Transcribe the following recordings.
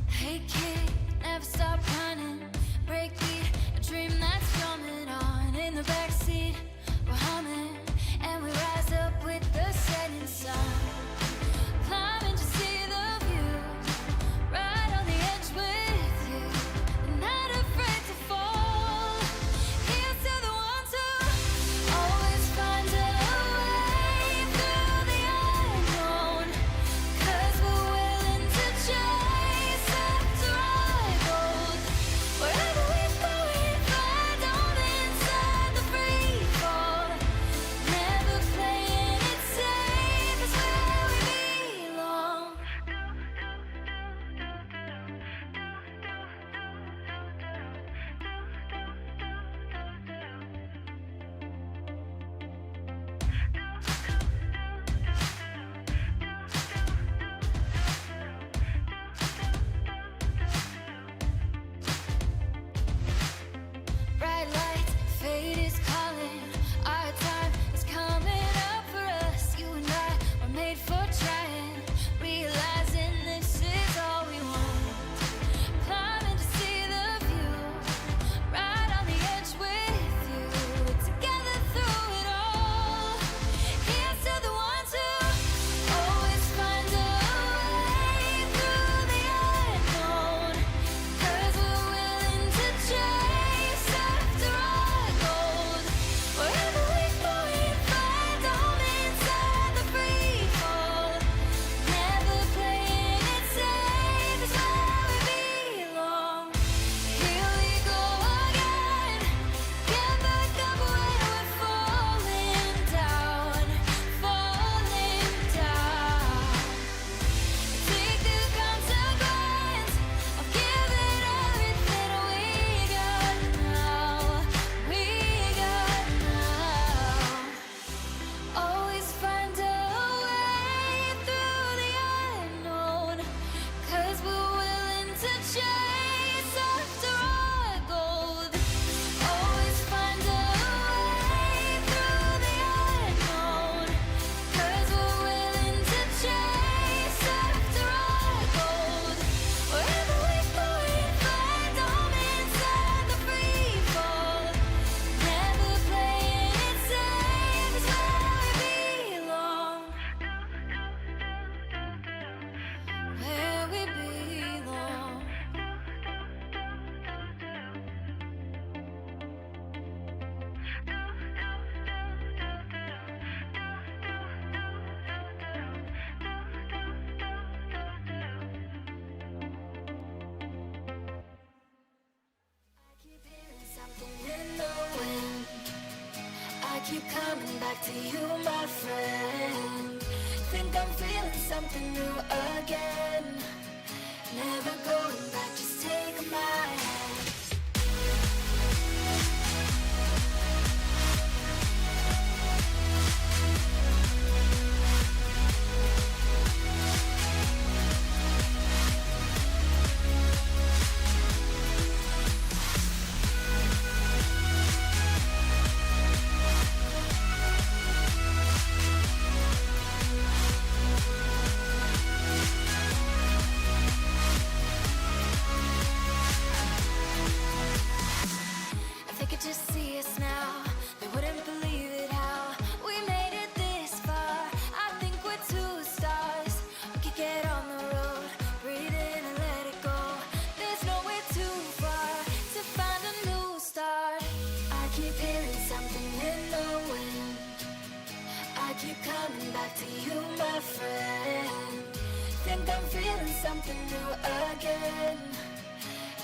Hey kid, never stop running. Breakbeat, a dream that's drumming on. In the backseat, we're humming, and we rise up with the setting sun. Climbing to see the view, right on the edge with you, and not afraid to fall. Here's to the ones who always find a way through the unknown, 'cause we're willing to chase after our gold. Wherever we go, we find home inside the free fall. Never playing it safe is where we belong. Bright lights, fate is calling. Our time is coming up for us. You and I were made for trying, realizing this is all we want. Climbing to see the view, right on the edge with you, together through it all. Here's to the ones who always find a way through the unknown, 'cause we're willing to chase after our gold. Wherever we go, we find home inside the free fall. Never playing it safe is where we belong. Here we go again, get back up when we're falling down, falling down. Take the consequence of giving everything we got now, we got now. Always find a way through the unknown, 'cause we're willing to chase after our gold. Always find a way through the unknown, 'cause we're willing to chase after our gold. Wherever we go, we find home inside the free fall. Never playing it safe is where we belong. Where we belong. I keep hearing something in the wind. I keep coming back to you, my friend. Think I'm feeling something new again. Never going back, just take my hand. If they could just see us now, they wouldn't believe it how we made it this far. I think we're two stars. We could get on the road, breathe in and let it go. There's nowhere too far to find a new start. I keep hearing something in the wind. I keep coming back to you, my friend. Think I'm feeling something new again.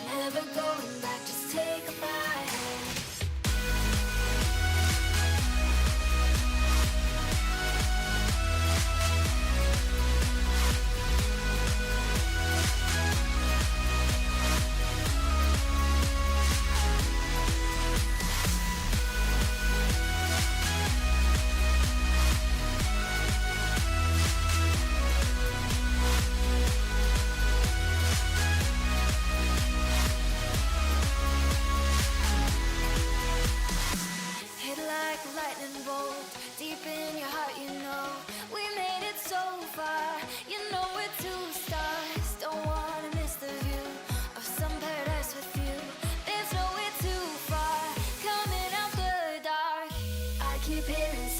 Never going back, just take my hand.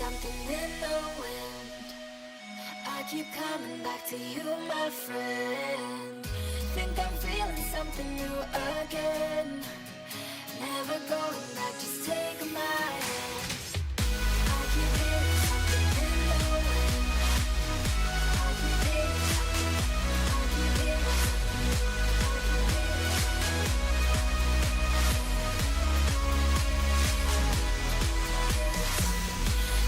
something in the wind. I keep coming back to you, my friend. Think I'm feeling something new again. Never going back, just take my hand. I keep hearing something in the wind. I keep hearing something. I keep hearing something.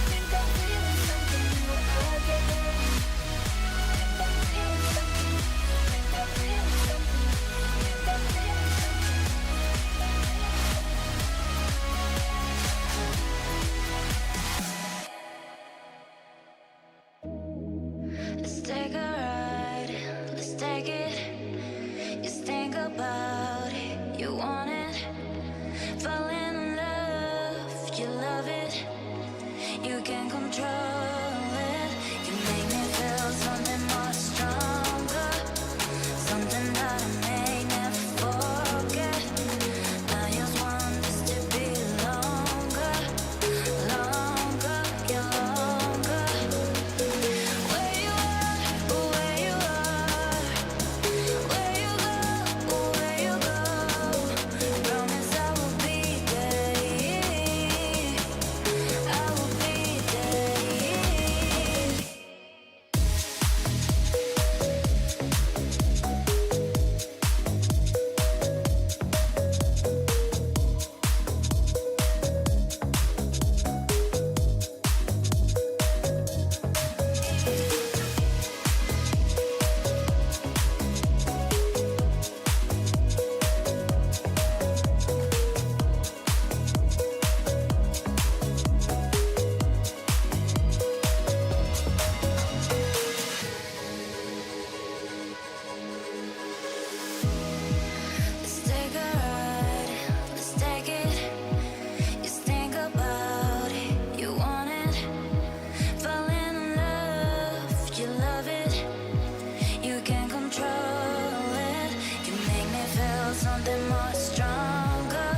Think I'm feeling something new again. Think I'm feeling something. Think I'm feeling something. Think I'm feeling something. Let's take a ride, let's take it. Just think about it, you want it. Fall in love, you love it. You can control it. You make me feel something more stronger. Something that I may never forget. I just want this to be longer, longer, yeah, longer. Where you are, where you are, where you go, where you go. I promise I will be there. I will be there. Let's take a ride, let's take it. Just think about it, you want it. Fall in love, you love it. You can control it. You make me feel something more stronger.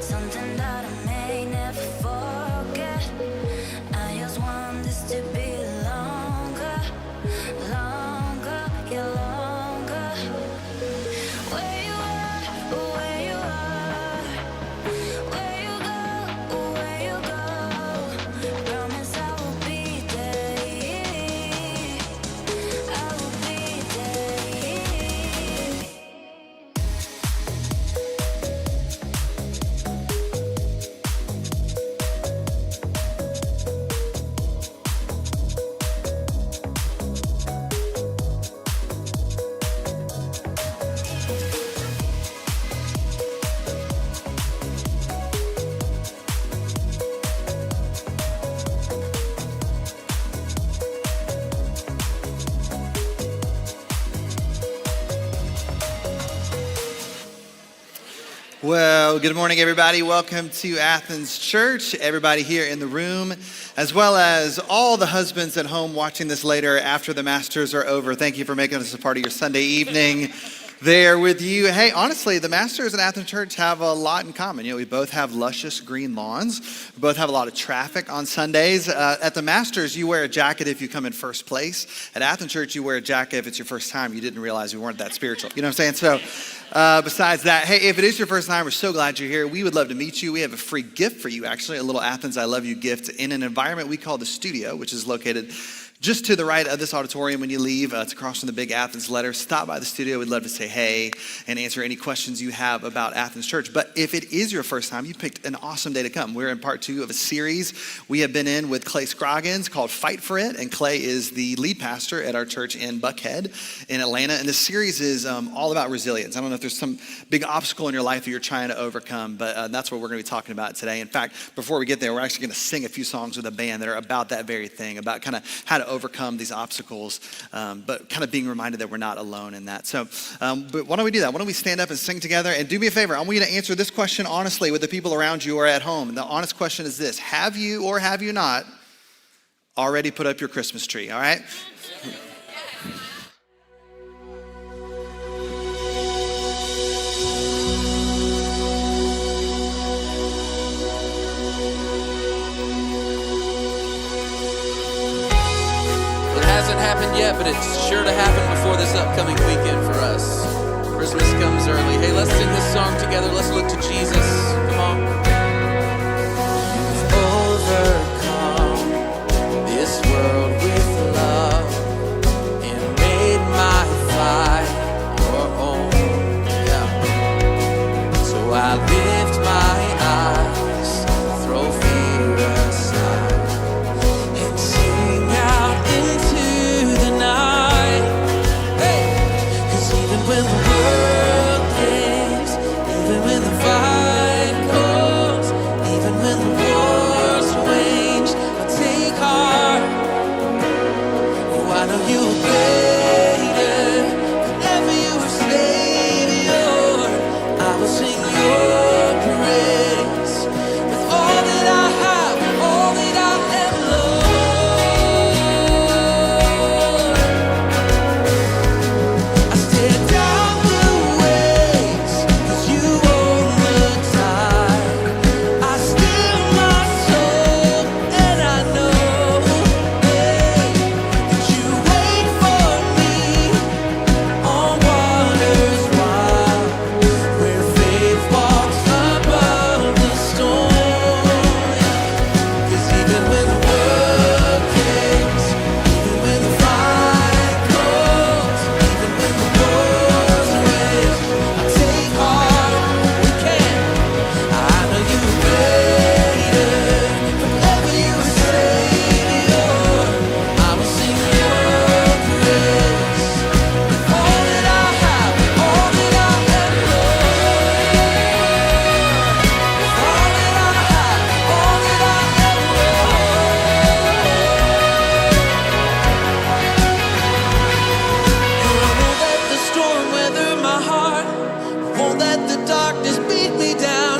Something that I may never forget. I just want this to be longer, longer, yeah, longer. Where you are, where you are, where you go, where you go. Promise I will be there. I will be there. Well, good morning, everybody. Welcome to Athens Church. Everybody here in the room, as well as all the husbands at home watching this later after the Masters are over. Thank you for making us a part of your Sunday evening there with you. Hey, honestly, the Masters and Athens Church have a lot in common. You know, we both have luscious green lawns. We both have a lot of traffic on Sundays. At the Masters, you wear a jacket if you come in first place. At Athens Church, you wear a jacket if it's your first time. You didn't realize we weren't that spiritual. You know what I'm saying? So besides that, hey, if it is your first time, we're so glad you're here. We would love to meet you. We have a free gift for you, actually, a little Athens I Love You gift in an environment we call the studio, which is located just to the right of this auditorium when you leave. It's across from the big Athens letter. Stop by the studio. We'd love to say hey and answer any questions you have about Athens Church. But if it is your first time, you picked an awesome day to come. We're in part 2 of a series we have been in with Clay Scroggins called Fight for It. And Clay is the lead pastor at our church in Buckhead in Atlanta. And this series is all about resilience. I don't know if there's some big obstacle in your life that you're trying to overcome, but that's what we're going to be talking about today. In fact, before we get there, we're actually going to sing a few songs with a band that are about that very thing, about kind of how to overcome these obstacles, but kind of being reminded that we're not alone in that. So, but why don't we do that? Why don't we stand up and sing together? And do me a favor, I want you to answer this question honestly with the people around you or at home. And the honest question is this: have you or have you not already put up your Christmas tree? All right? hasn't happened yet, but it's sure to happen before this upcoming weekend for us. Christmas comes early. Hey, let's sing this song together. Let's look to Jesus. Come on. You've overcome this world with love and made my fight your own. Yeah. So I lift my eyes, throw fear aside, and sing out into the night. Hey, 'cause even when the world caves, even when the fight goes, even when the war's waged, I take heart. Oh, I know you are greater, forever you are Savior. I will sing your praise with all that I have, all that I am, Lord. I stare down the waves, 'cause you own the tide. I still my soul, and I know, hey, that you wait for me on waters wide, where faith walks above the storm. 'Cause even when the world caves, even when the fight goes, even when the war's waged, I take heart. We can. I know you are greater, forever you are Savior. I will sing your praise with all that I have, all that I am, Lord. With all that I have, all that I am, Lord. Won't let the storm weather my heart. Won't let the darkness beat me down.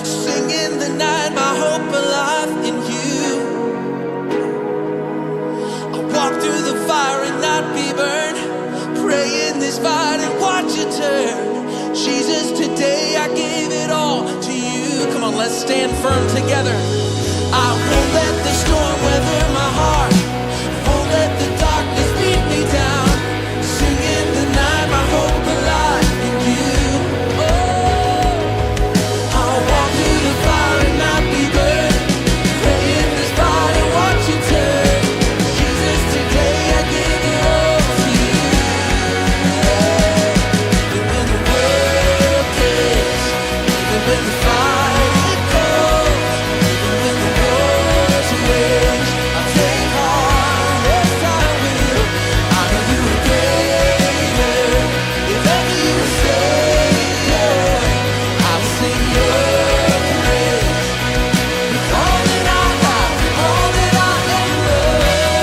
Sing in the night, my hope alive in you. I'll walk through the fire and not be burned. Pray in this fight and watch it turn. Jesus, today I give it all to you. Come on, let's stand firm together. I won't let the storm weather my heart. Won't let the darkness beat me down. Sing in the night, my hope alive in you. Oh, I'll walk through the fire and not be burned. Pray in this fight and watch it turn. Jesus, today I give it all to you. Even when the world caves, even when the fight goes, even when the war's waged, I take heart, yes I will. I know you are greater, if ever you are Savior. I'll sing your praise with all that I have, all that I am, Lord.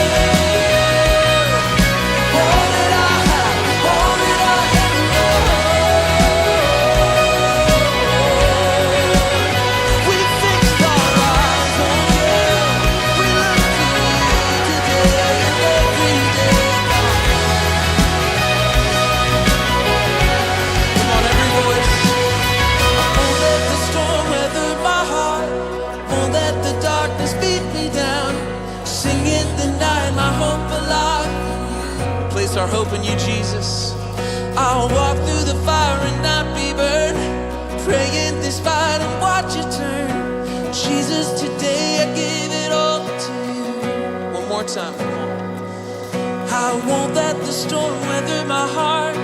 All that I have, all that I am, Lord. We fixed our eyes on you. We look to you today and every day. Come on, every voice. Won't let the storm weather my heart. Won't let the darkness beat me down. Sing in the night, my hope alive. Place our hope in you, Jesus. I'll walk through the fire and not be burned. Pray in this fight and watch it turn. Jesus, today I give it all to you. One more time. I won't let the storm weather my heart.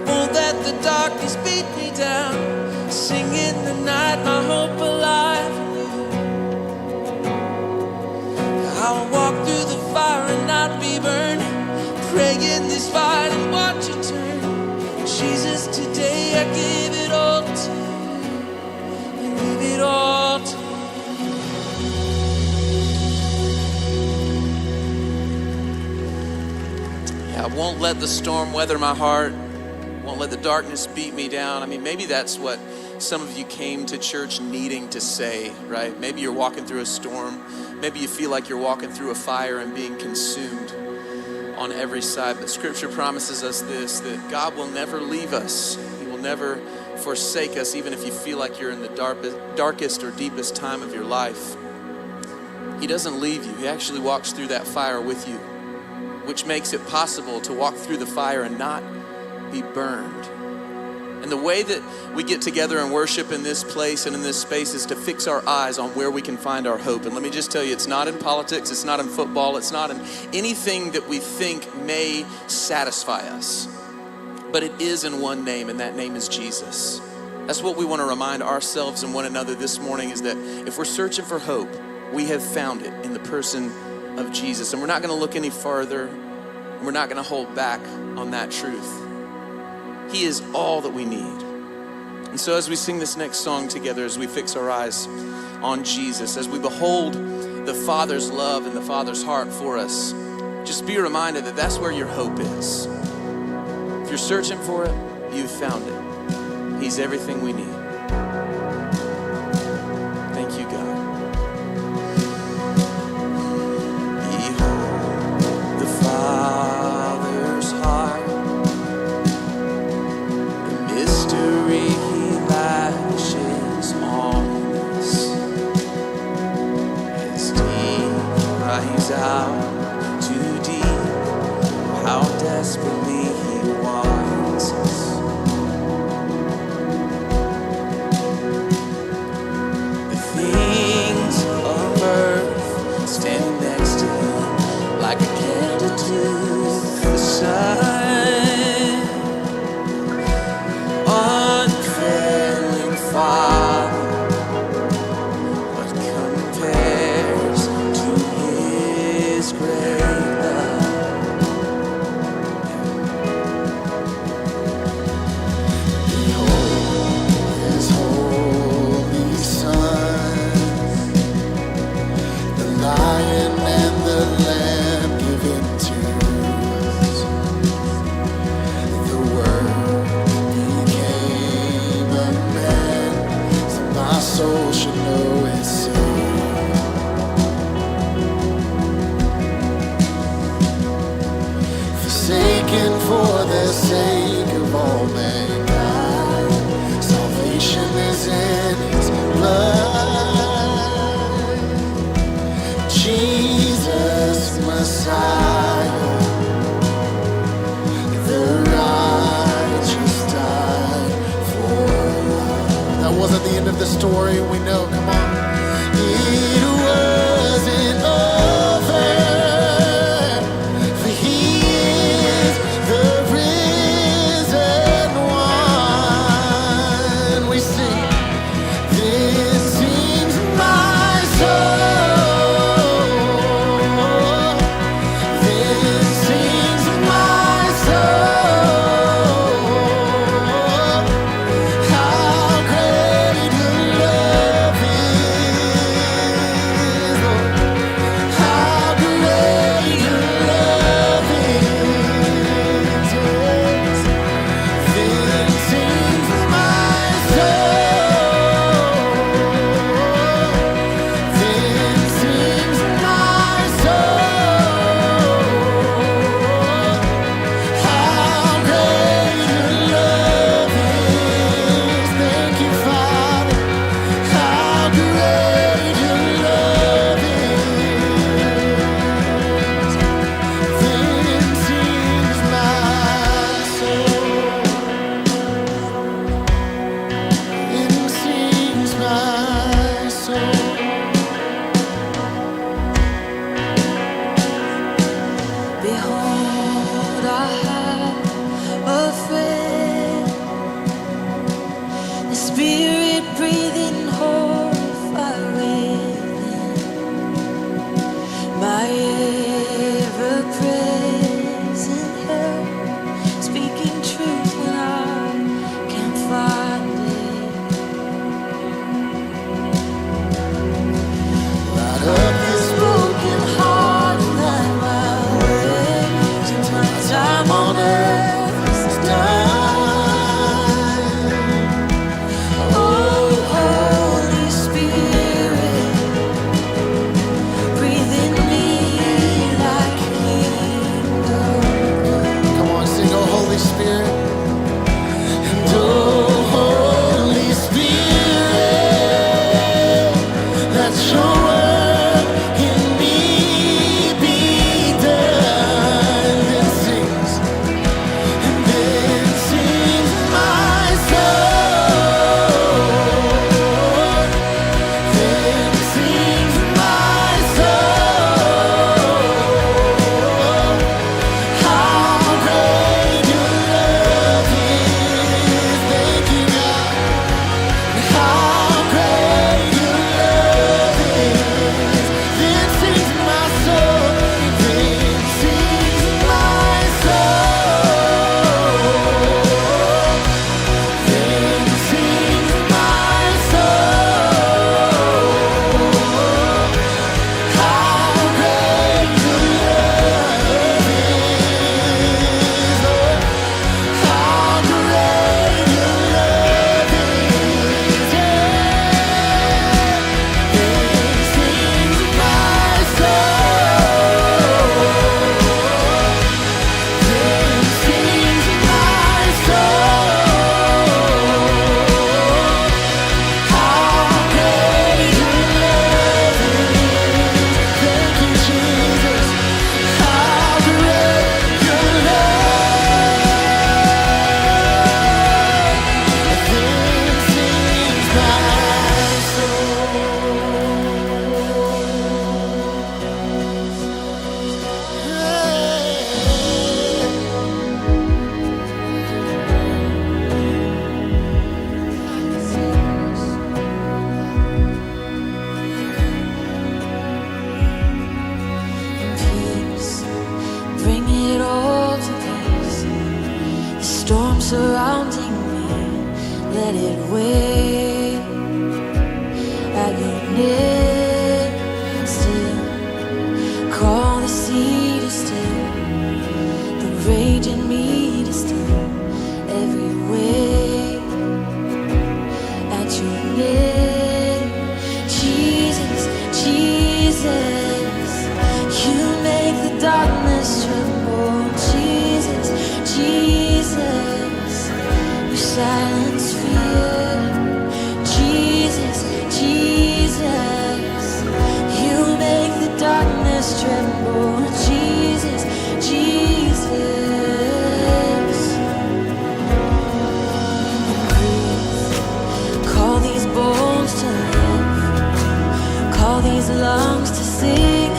Won't let the darkness beat me down. Sing in the night, my hope alive in you. I'll walk through the fire and not be burned. Pray in this fight and watch it turn. Jesus, today I give it all to you. I give it all to you. Yeah, I won't let the storm weather my heart. Won't let the darkness beat me down. I mean, maybe that's what some of you came to church needing to say, right? Maybe you're walking through a storm. Maybe you feel like you're walking through a fire and being consumed on every side. But Scripture promises us this, that God will never leave us. He will never forsake us, even if you feel like you're in the darkest or deepest time of your life. He doesn't leave you. He actually walks through that fire with you. which makes it possible to walk through the fire and not be burned. And the way that we get together and worship in this place and in this space is to fix our eyes on where we can find our hope. And let me just tell you, it's not in politics, it's not in football, it's not in anything that we think may satisfy us. But it is in one name, and that name is Jesus. That's what we want to remind ourselves and one another this morning, is that if we're searching for hope, we have found it in the person of Jesus. And we're not going to look any farther. We're not going to hold back on that truth. He is all that we need. And so as we sing this next song together, as we fix our eyes on Jesus, as we behold the Father's love and the Father's heart for us, just be reminded that that's where your hope is. If you're searching for it, you've found it. He's everything we need. Thank you, God. Behold the Father's heart, the mystery He lavishes on us. His deep cries out too deep, how desperately He wants us. The things of earth stand next to Him like a candle to the sun. Unfailing Father, what compares to His great love? Behold His holy Son, the Lion and the Lamb given to us. The Word became a man, so my soul should know its Savior. Forsaken for the sake of all mankind, salvation is in His blood. Jesus Messiah, the righteous died for love. That wasn't the end of the story, we know, come on. It wasn't over, for He is the risen one. We sing, then sings my soul, then sings my soul, how great Your love is. let it wait at your name still. Call the sea to still, the rage in me to still. Every wave at your name, Jesus, Jesus. You make the darkness tremble, Jesus, Jesus. You silence fear, Jesus, Jesus. You make the darkness tremble, Jesus, Jesus. And breathe. Call these bones to live, call these lungs to sing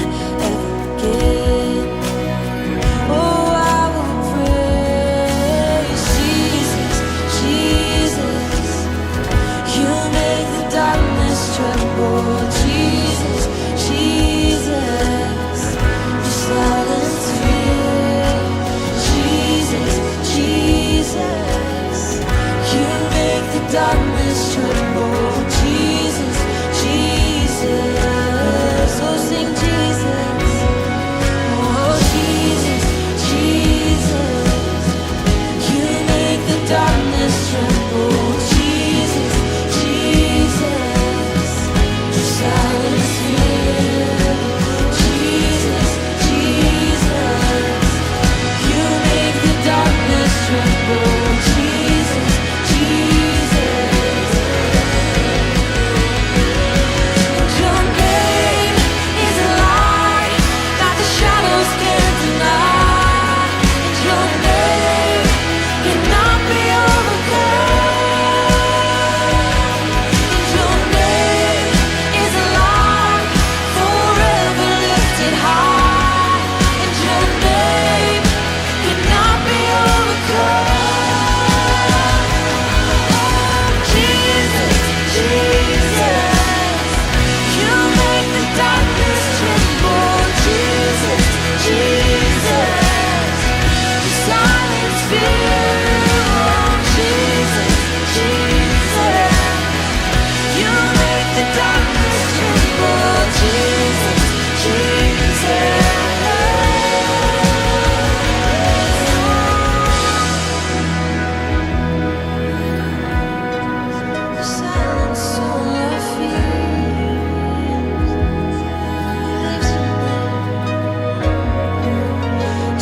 again. Oh, I will praise Jesus, Jesus. You make the darkness tremble, Jesus, Jesus. You silence fear, Jesus, Jesus. You make the darkness tremble, Jesus, Jesus. Oh, sing Jesus. Oh, Jesus, Jesus. You make the darkness tremble, Jesus, Jesus. You silence fear, Jesus, Jesus. You make the darkness tremble, Jesus, Jesus. Your name is a light that the shadows can't deny. Your name cannot be overcome. Your name is a light forever lifted high. And your name cannot be overcome. Jesus, Jesus. You make the darkness tremble, Jesus, Jesus. You silence fear, oh, Jesus, Jesus. You make the darkness tremble, Jesus, Jesus. You silence all our fears.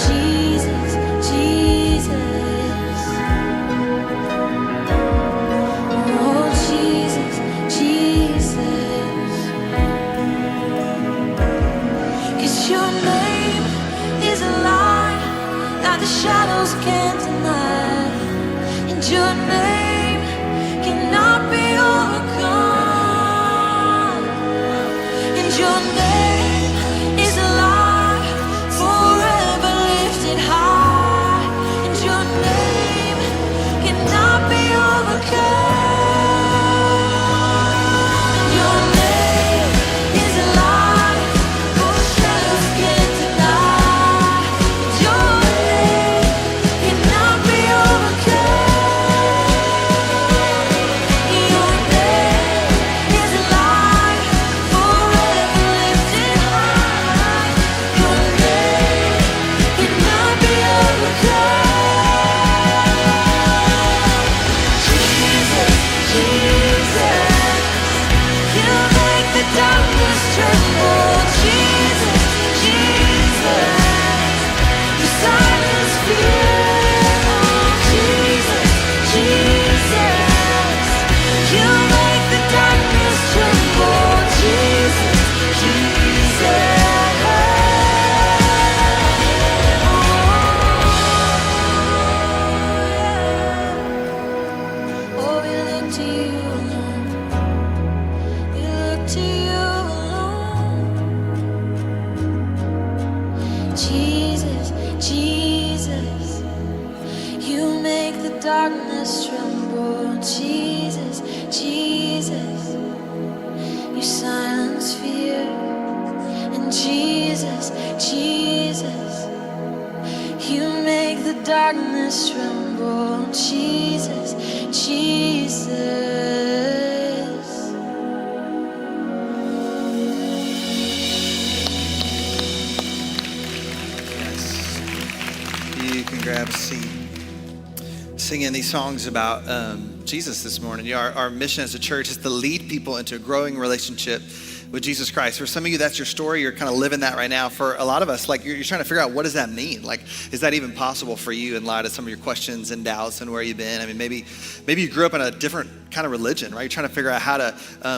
Jesus, Jesus. Oh, Jesus, Jesus. 'Cause your name is a light that the shadows can't deny. And your name cannot be overcome. And your name is a light forever lifted high. And your name cannot be overcome. Your name is a light for the shadows can't deny. Your name cannot be overcome. Your name is a light forever lifted high. Your name cannot be overcome. Jesus, Jesus. You make the darkness tremble, Jesus, Jesus. You silence fear, oh, Jesus, Jesus. You make the darkness tremble, Jesus, Jesus. Oh, we look to you alone. We look to you alone. Jesus, Jesus. You make the darkness tremble, Jesus, Jesus. You silence fear, and Jesus, Jesus. You make the darkness tremble. Jesus, Jesus. You can grab a seat. Singing these songs about Jesus this morning. Our mission as a church is to lead people into a growing relationship with Jesus Christ. For some of you, that's your story. You're kind of living that right now. For a lot of us, like you're trying to figure out, what does that mean? Like, is that even possible for you in light of some of your questions and doubts and where you've been? I mean, maybe you grew up in a different kind of religion, right? You're trying to figure out how to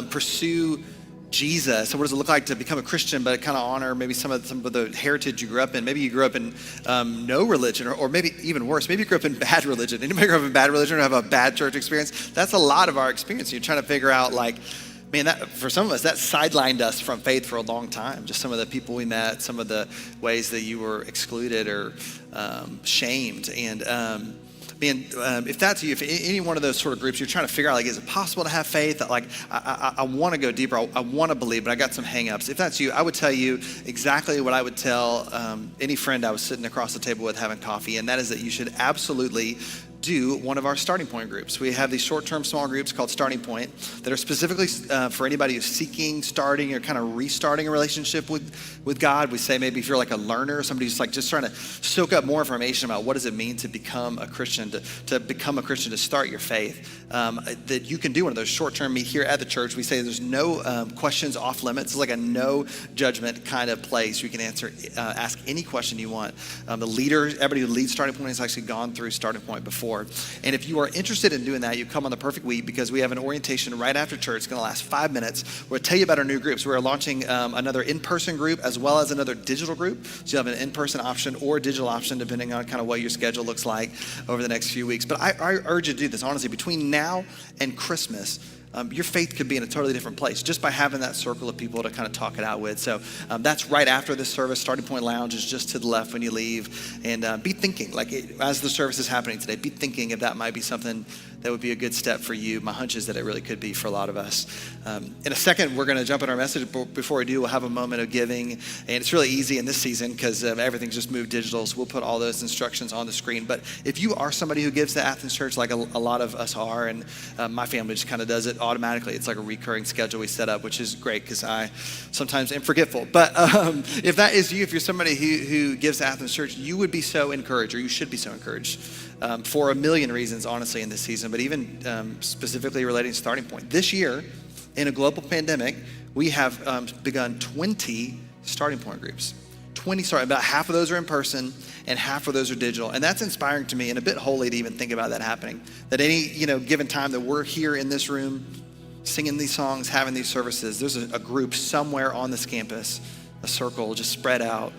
pursue Jesus. So what does it look like to become a Christian, but kind of honor maybe some of the heritage you grew up in? Maybe you grew up in no religion, or maybe even worse, maybe you grew up in bad religion. Anybody grew up in bad religion or have a bad church experience? That's a lot of our experience. You're trying to figure out, like, man, that for some of us, that sidelined us from faith for a long time. Just some of the people we met, some of the ways that you were excluded or shamed. And if that's you, if any one of those sort of groups, you're trying to figure out, like, is it possible to have faith? Like, I want to go deeper. I want to believe, but I got some hangups. If that's you, I would tell you exactly what I would tell any friend I was sitting across the table with having coffee, and that is that you should absolutely do one of our starting point groups. We have these short-term small groups called Starting Point that are specifically for anybody who's seeking, starting, or kind of restarting a relationship with God. We say maybe if you're like a learner, somebody who's like just trying to soak up more information about what does it mean to become a Christian, to become a Christian, to start your faith, that you can do one of those short-term. Meet here at the church. We say there's no questions off limits. It's like a no judgment kind of place. You can ask any question you want. The leader, everybody who leads Starting Point has actually gone through Starting Point before. And if you are interested in doing that, you come on the perfect week, because we have an orientation right after church. It's going to last 5 minutes. We'll tell you about our new groups. We're launching another in-person group as well as another digital group. So you have an in-person option or a digital option depending on kind of what your schedule looks like over the next few weeks. But I urge you to do this, honestly. Between now and Christmas, your faith could be in a totally different place just by having that circle of people to kind of talk it out with. So that's right after this service. Starting Point Lounge is just to the left when you leave. And be thinking, like, as the service is happening today, be thinking if that might be something that would be a good step for you. My hunch is that it really could be for a lot of us. In a second, we're going to jump in our message. But before we do, we'll have a moment of giving. And it's really easy in this season because everything's just moved digital. So we'll put all those instructions on the screen. But if you are somebody who gives to Athens Church, like a lot of us are, and my family just kind of does it automatically. It's like a recurring schedule we set up, which is great because I sometimes am forgetful. But if that is you, if you're somebody who gives to Athens Church, you would be so encouraged, or you should be so encouraged for a million reasons, honestly, in this season, but even specifically relating to Starting Point. This year, in a global pandemic, we have begun 20 Starting Point groups. 20, about half of those are in person and half of those are digital. And that's inspiring to me and a bit holy to even think about that happening. That any given time that we're here in this room, singing these songs, having these services, there's a group somewhere on this campus, a circle just spread out,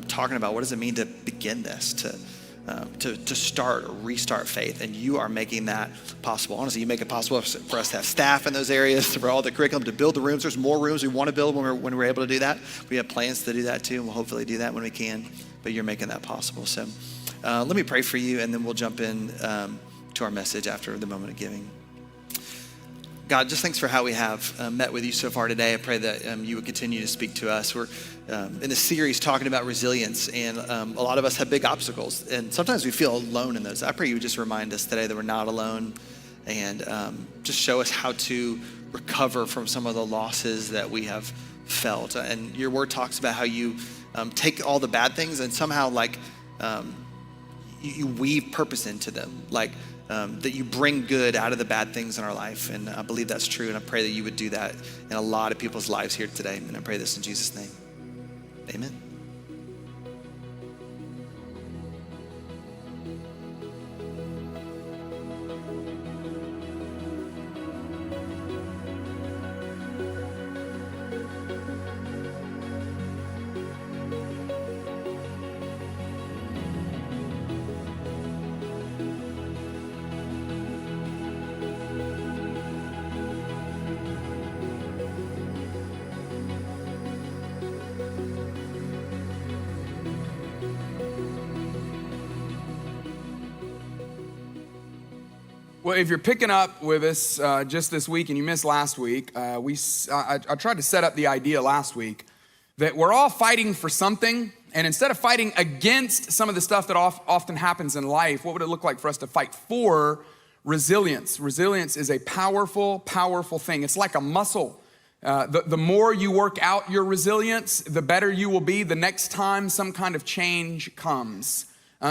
talking about what does it mean to begin this, to start or restart faith. And you are making that possible. Honestly, you make it possible for us to have staff in those areas, for all the curriculum, to build the rooms. There's more rooms we want to build when we're able to do that. We have plans to do that too, and we'll hopefully do that when we can, but you're making that possible. So let me pray for you, and then we'll jump in to our message after the moment of giving. God, just thanks for how we have met with you so far today. I pray that you would continue to speak to us. We're in this series talking about resilience, and a lot of us have big obstacles, and sometimes we feel alone in those. I pray you would just remind us today that we're not alone, and just show us how to recover from some of the losses that we have felt. And your word talks about how you take all the bad things and somehow you weave purpose into them, that you bring good out of the bad things in our life. And I believe that's true. And I pray that you would do that in a lot of people's lives here today. And I pray this in Jesus' name. Amen. Well, if you're picking up with us just this week and you missed last week, I tried to set up the idea last week that we're all fighting for something, and instead of fighting against some of the stuff that often happens in life, what would it look like for us to fight for resilience? Resilience is a powerful, powerful thing. It's like a muscle. The more you work out your resilience, the better you will be the next time some kind of change comes.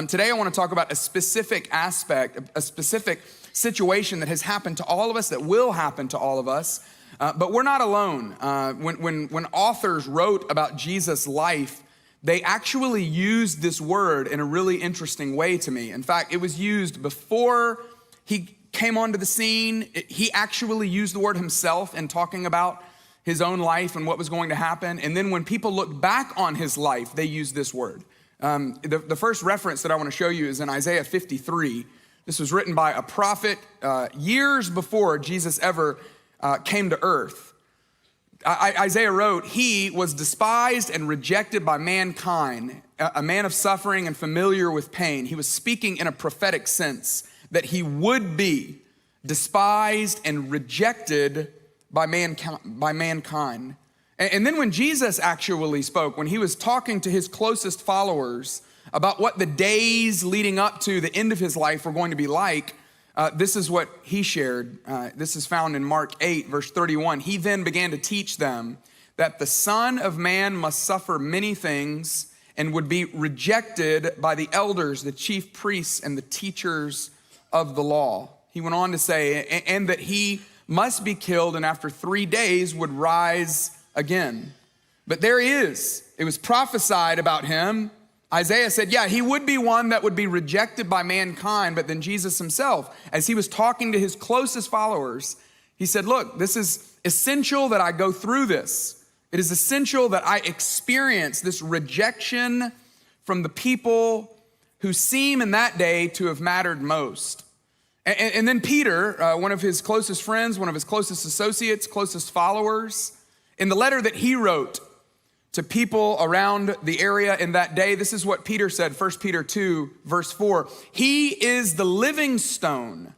Today I want to talk about a specific aspect, a specific situation that has happened to all of us, that will happen to all of us, but we're not alone. When authors wrote about Jesus' life, they actually used this word in a really interesting way to me. In fact, it was used before he came onto the scene. He actually used the word himself in talking about his own life and what was going to happen. And then when people look back on his life, they use this word. The first reference that I want to show you is in Isaiah 53. This was written by a prophet years before Jesus ever came to earth. Isaiah wrote, "He was despised and rejected by mankind, a man of suffering and familiar with pain." He was speaking in a prophetic sense that he would be despised and rejected by mankind. And then when Jesus actually spoke, when he was talking to his closest followers about what the days leading up to the end of his life were going to be like, this is what he shared. This is found in Mark 8, verse 31. "He then began to teach them that the Son of Man must suffer many things and would be rejected by the elders, the chief priests, and the teachers of the law." He went on to say, and that he must be killed and after 3 days would rise again. But there he is. It was prophesied about him. Isaiah said, yeah, he would be one that would be rejected by mankind, but then Jesus himself, as he was talking to his closest followers, he said, look, this is essential that I go through this. It is essential that I experience this rejection from the people who seem in that day to have mattered most. And then Peter, one of his closest friends, one of his closest associates, closest followers, in the letter that he wrote to people around the area in that day, this is what Peter said, 1 Peter 2, verse 4. "He is the living stone,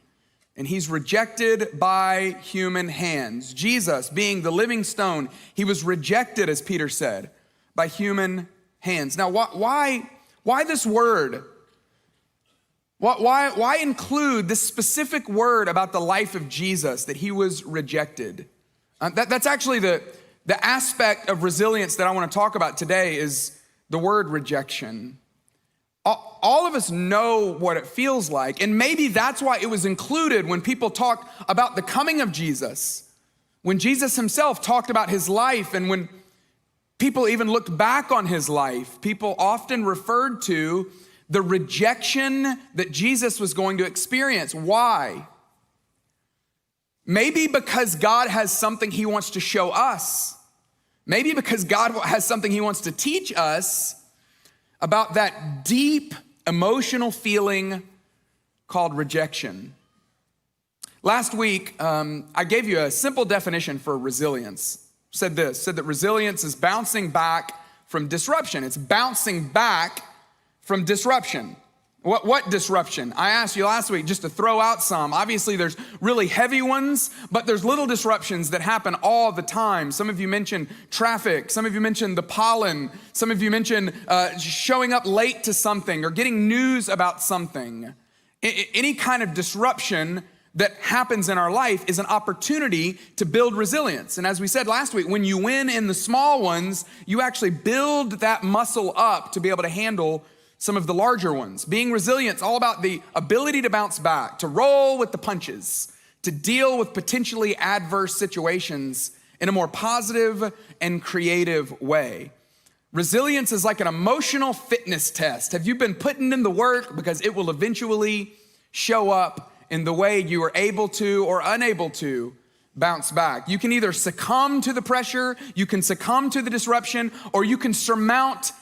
and he's rejected by human hands." Jesus, being the living stone, he was rejected, as Peter said, by human hands. Now, why this word? Why include this specific word about the life of Jesus, that he was rejected? That's actually the aspect of resilience that I want to talk about today, is the word rejection. All of us know what it feels like, and maybe that's why it was included when people talked about the coming of Jesus. When Jesus himself talked about his life, and when people even looked back on his life, people often referred to the rejection that Jesus was going to experience. Why? Maybe because God has something he wants to show us. Maybe because God has something he wants to teach us about that deep emotional feeling called rejection. Last week, I gave you a simple definition for resilience. Said that resilience is bouncing back from disruption. It's bouncing back from disruption. What disruption? I asked you last week just to throw out some. Obviously, there's really heavy ones, but there's little disruptions that happen all the time. Some of you mentioned traffic. Some of you mentioned the pollen. Some of you mentioned showing up late to something or getting news about something. Any kind of disruption that happens in our life is an opportunity to build resilience. And as we said last week, when you win in the small ones, you actually build that muscle up to be able to handle some of the larger ones. Being resilient is all about the ability to bounce back, to roll with the punches, to deal with potentially adverse situations in a more positive and creative way. Resilience is like an emotional fitness test. Have you been putting in the work? Because it will eventually show up in the way you are able to or unable to bounce back. You can either succumb to the pressure, you can succumb to the disruption, or you can surmount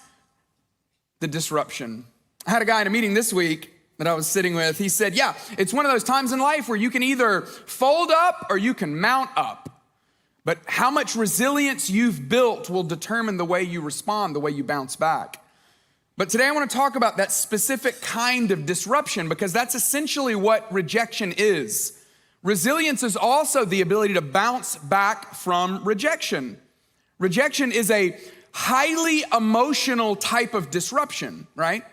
the disruption. I had a guy in a meeting this week that I was sitting with. He said, yeah, it's one of those times in life where you can either fold up or you can mount up. But how much resilience you've built will determine the way you respond, the way you bounce back. But today I want to talk about that specific kind of disruption, because that's essentially what rejection is. Resilience is also the ability to bounce back from rejection. Rejection is a highly emotional type of disruption, right?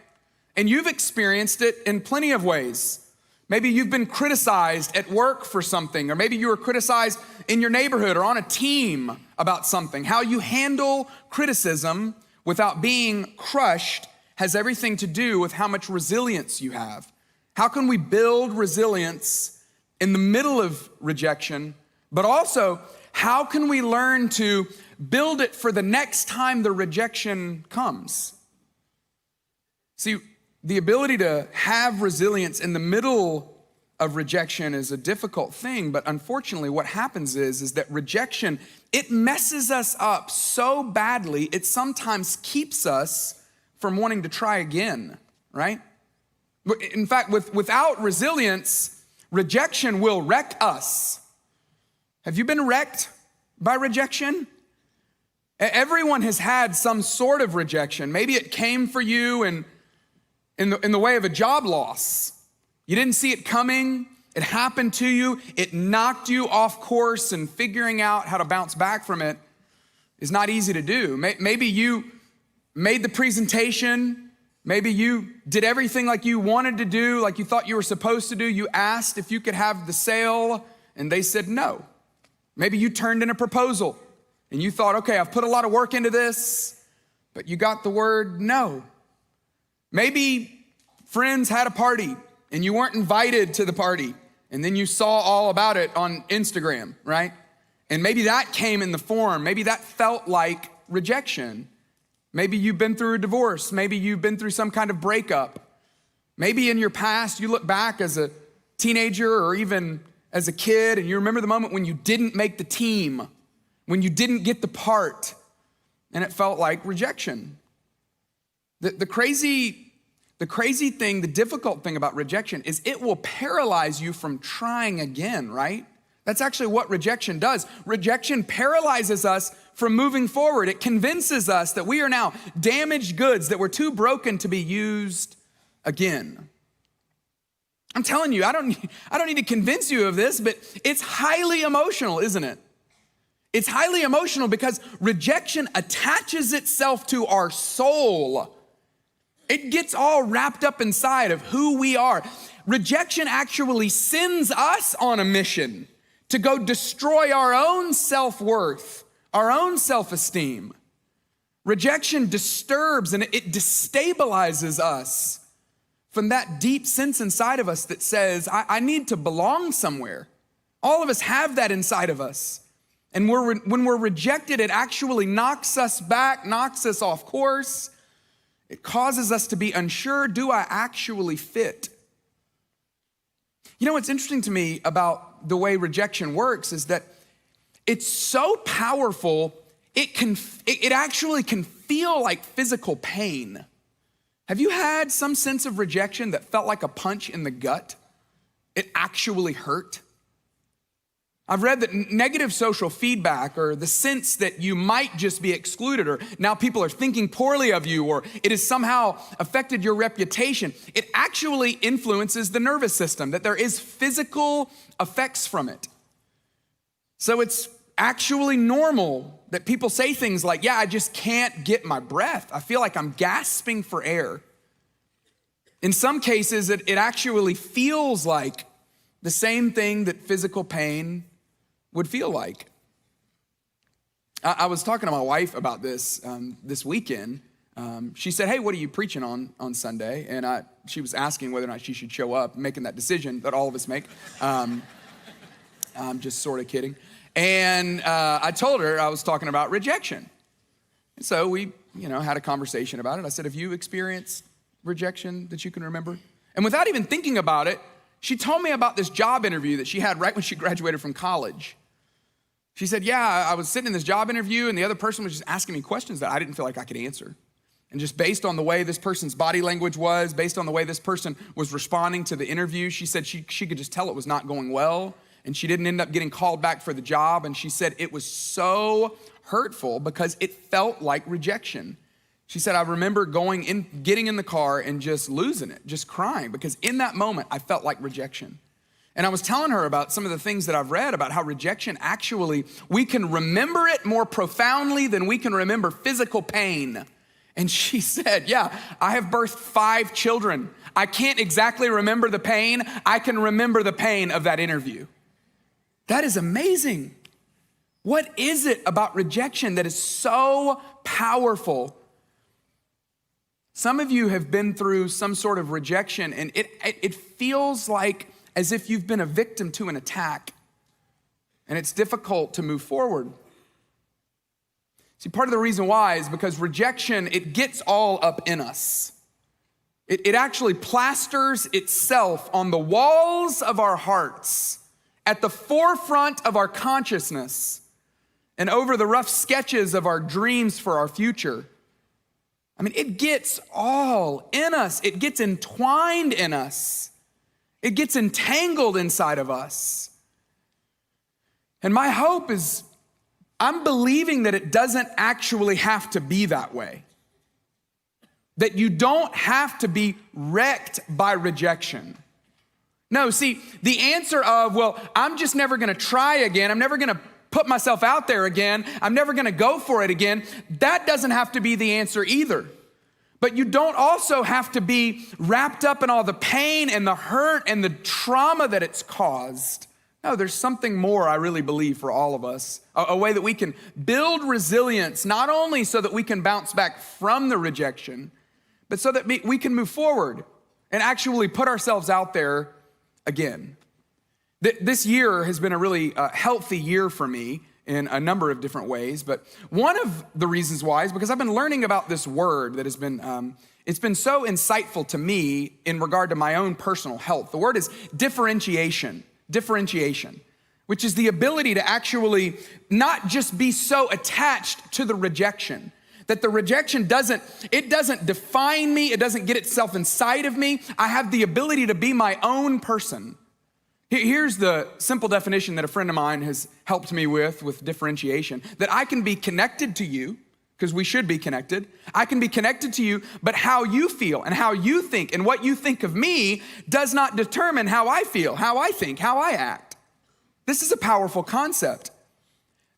And you've experienced it in plenty of ways. Maybe you've been criticized at work for something, or maybe you were criticized in your neighborhood or on a team about something. How you handle criticism without being crushed has everything to do with how much resilience you have. How can we build resilience in the middle of rejection, but also how can we learn to build it for the next time the rejection comes? See, the ability to have resilience in the middle of rejection is a difficult thing, but unfortunately what happens is that rejection, it messes us up so badly, it sometimes keeps us from wanting to try again, right? In fact, without resilience, rejection will wreck us. Have you been wrecked by rejection? Everyone has had some sort of rejection. Maybe it came for you in the way of a job loss. You didn't see it coming. It happened to you. It knocked you off course, and figuring out how to bounce back from it is not easy to do. Maybe you made the presentation. Maybe you did everything like you wanted to do, like you thought you were supposed to do. You asked if you could have the sale, and they said no. Maybe you turned in a proposal, and you thought, okay, I've put a lot of work into this, but you got the word no. Maybe friends had a party and you weren't invited to the party, and then you saw all about it on Instagram, right? And maybe that came in the form, maybe that felt like rejection. Maybe you've been through a divorce. Maybe you've been through some kind of breakup. Maybe in your past, you look back as a teenager or even as a kid, and you remember the moment when you didn't make the team, when you didn't get the part, and it felt like rejection. The crazy thing, the difficult thing about rejection is it will paralyze you from trying again, right? That's actually what rejection does. Rejection paralyzes us from moving forward. It convinces us that we are now damaged goods, that we're too broken to be used again. I'm telling you, I don't need to convince you of this, but it's highly emotional, isn't it? It's highly emotional because rejection attaches itself to our soul. It gets all wrapped up inside of who we are. Rejection actually sends us on a mission to go destroy our own self-worth, our own self-esteem. Rejection disturbs and it destabilizes us from that deep sense inside of us that says, I need to belong somewhere. All of us have that inside of us. And when we're rejected, it actually knocks us back, knocks us off course. It causes us to be unsure, do I actually fit? You know what's interesting to me about the way rejection works is that it's so powerful, it actually can feel like physical pain. Have you had some sense of rejection that felt like a punch in the gut? It actually hurt? I've read that negative social feedback, or the sense that you might just be excluded, or now people are thinking poorly of you, or it has somehow affected your reputation, it actually influences the nervous system, that there is physical effects from it. So it's actually normal that people say things like, yeah, I just can't get my breath. I feel like I'm gasping for air. In some cases, it actually feels like the same thing that physical pain would feel like. I was talking to my wife about this this weekend. She said, hey, what are you preaching on Sunday? And she was asking whether or not she should show up, making that decision that all of us make. I'm just sort of kidding. And I told her I was talking about rejection. And so we, had a conversation about it. I said, have you experienced rejection that you can remember? And without even thinking about it, she told me about this job interview that she had right when she graduated from college. She said, yeah, I was sitting in this job interview and the other person was just asking me questions that I didn't feel like I could answer. And just based on the way this person's body language was, based on the way this person was responding to the interview, she said she could just tell it was not going well, and she didn't end up getting called back for the job. And she said it was so hurtful because it felt like rejection. She said, I remember getting in the car and just losing it, just crying, because in that moment I felt like rejection. And I was telling her about some of the things that I've read about how rejection actually, we can remember it more profoundly than we can remember physical pain. And she said, yeah, I have birthed 5 children. I can't exactly remember the pain. I can remember the pain of that interview. That is amazing. What is it about rejection that is so powerful? Some of you have been through some sort of rejection, and it feels like as if you've been a victim to an attack, and it's difficult to move forward. See, part of the reason why is because rejection, it gets all up in us. It actually plasters itself on the walls of our hearts, at the forefront of our consciousness, and over the rough sketches of our dreams for our future. I mean, it gets all in us. It gets entwined in us. It gets entangled inside of us. And my hope is, I'm believing that it doesn't actually have to be that way. That you don't have to be wrecked by rejection. No, see, the answer of, well, I'm just never gonna try again, I'm never gonna put myself out there again, I'm never gonna go for it again, that doesn't have to be the answer either. But you don't also have to be wrapped up in all the pain and the hurt and the trauma that it's caused. No, there's something more, I really believe, for all of us. A way that we can build resilience, not only so that we can bounce back from the rejection, but so that we can move forward and actually put ourselves out there again. This year has been a really healthy year for me in a number of different ways, but one of the reasons why is because I've been learning about this word that has been, it's been so insightful to me in regard to my own personal health. The word is differentiation, which is the ability to actually not just be so attached to the rejection, that the rejection doesn't define me, it doesn't get itself inside of me. I have the ability to be my own person. Here's the simple definition that a friend of mine has helped me with differentiation, that I can be connected to you, because we should be connected. I can be connected to you, but how you feel and how you think and what you think of me does not determine how I feel, how I think, how I act. This is a powerful concept,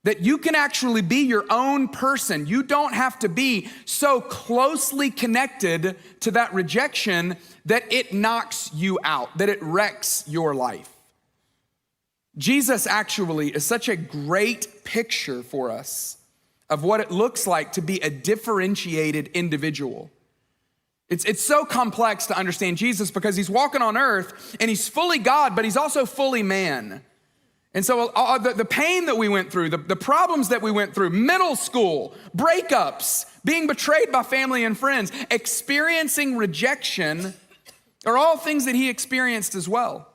that you can actually be your own person. You don't have to be so closely connected to that rejection that it knocks you out, that it wrecks your life. Jesus actually is such a great picture for us of what it looks like to be a differentiated individual. It's so complex to understand Jesus because he's walking on earth and he's fully God, but he's also fully man. And so the pain that we went through, the problems that we went through, middle school, breakups, being betrayed by family and friends, experiencing rejection are all things that he experienced as well.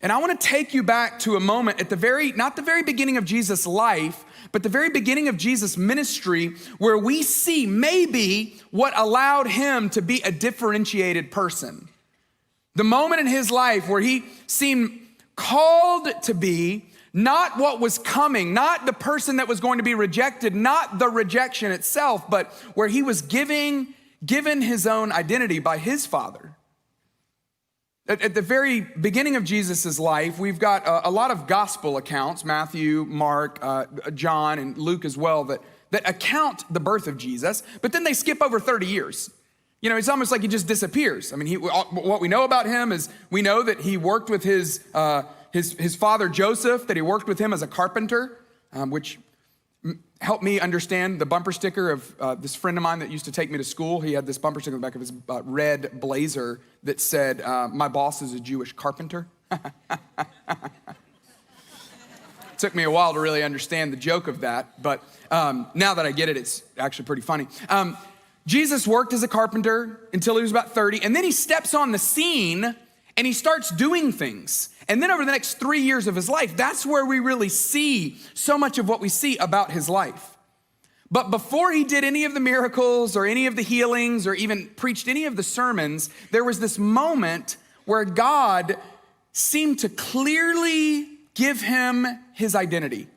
And I want to take you back to a moment at not the very beginning of Jesus' life, but the very beginning of Jesus' ministry, where we see maybe what allowed him to be a differentiated person. The moment in his life where he seemed called to be not what was coming, not the person that was going to be rejected, not the rejection itself, but where he was given his own identity by his Father. At the very beginning of Jesus' life, we've got a lot of gospel accounts, Matthew, Mark, John, and Luke as well, that account the birth of Jesus, but then they skip over 30 years. You know, it's almost like he just disappears. I mean, what we know about him is we know that he worked with his father Joseph, that he worked with him as a carpenter, which helped me understand the bumper sticker of this friend of mine that used to take me to school. He had this bumper sticker on the back of his red blazer that said, "My boss is a Jewish carpenter." Took me a while to really understand the joke of that, but now that I get it, it's actually pretty funny. Jesus worked as a carpenter until he was about 30, and then he steps on the scene and he starts doing things. And then over the next 3 years of his life, that's where we really see so much of what we see about his life. But before he did any of the miracles or any of the healings or even preached any of the sermons, there was this moment where God seemed to clearly give him his identity.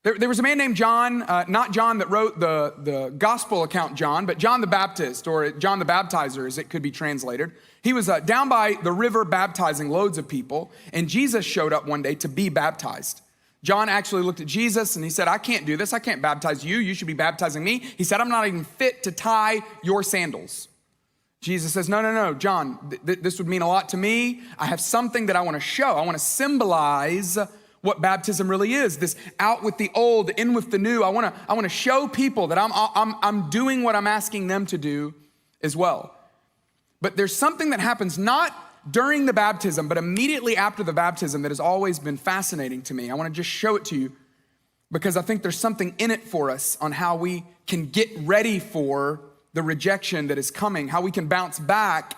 There was a man named John, not John that wrote the gospel account John, but John the Baptist, or John the Baptizer as it could be translated. He was down by the river baptizing loads of people, and Jesus showed up one day to be baptized. John actually looked at Jesus and he said, I can't do this. I can't baptize you. You should be baptizing me. He said, I'm not even fit to tie your sandals. Jesus says, no, John, this would mean a lot to me. I have something that I want to show. I want to symbolize what baptism really is. This out with the old, in with the new. I want to show people that I'm doing what I'm asking them to do as well. But there's something that happens not during the baptism, but immediately after the baptism that has always been fascinating to me. I want to just show it to you because I think there's something in it for us on how we can get ready for the rejection that is coming, how we can bounce back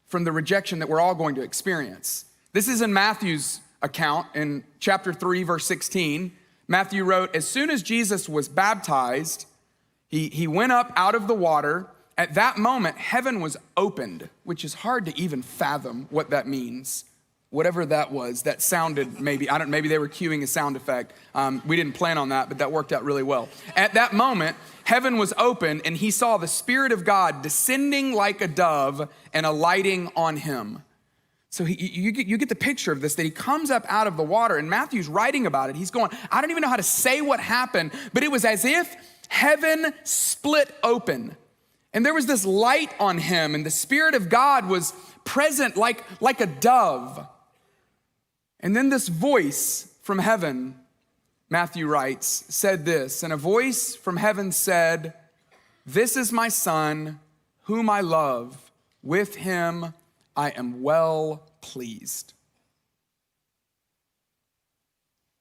from the rejection that we're all going to experience. This is in Matthew's account in chapter 3, verse 16. Matthew wrote, as soon as Jesus was baptized, he went up out of the water. At that moment, heaven was opened, which is hard to even fathom what that means. Whatever that was, that sounded maybe they were cueing a sound effect. We didn't plan on that, but that worked out really well. At that moment, heaven was open and he saw the Spirit of God descending like a dove and alighting on him. So you get the picture of this, that he comes up out of the water, and Matthew's writing about it. He's going, I don't even know how to say what happened, but it was as if heaven split open. And there was this light on him, and the Spirit of God was present like a dove. And then this voice from heaven, Matthew writes, said this, and a voice from heaven said, this is my Son, whom I love. With him I am well pleased.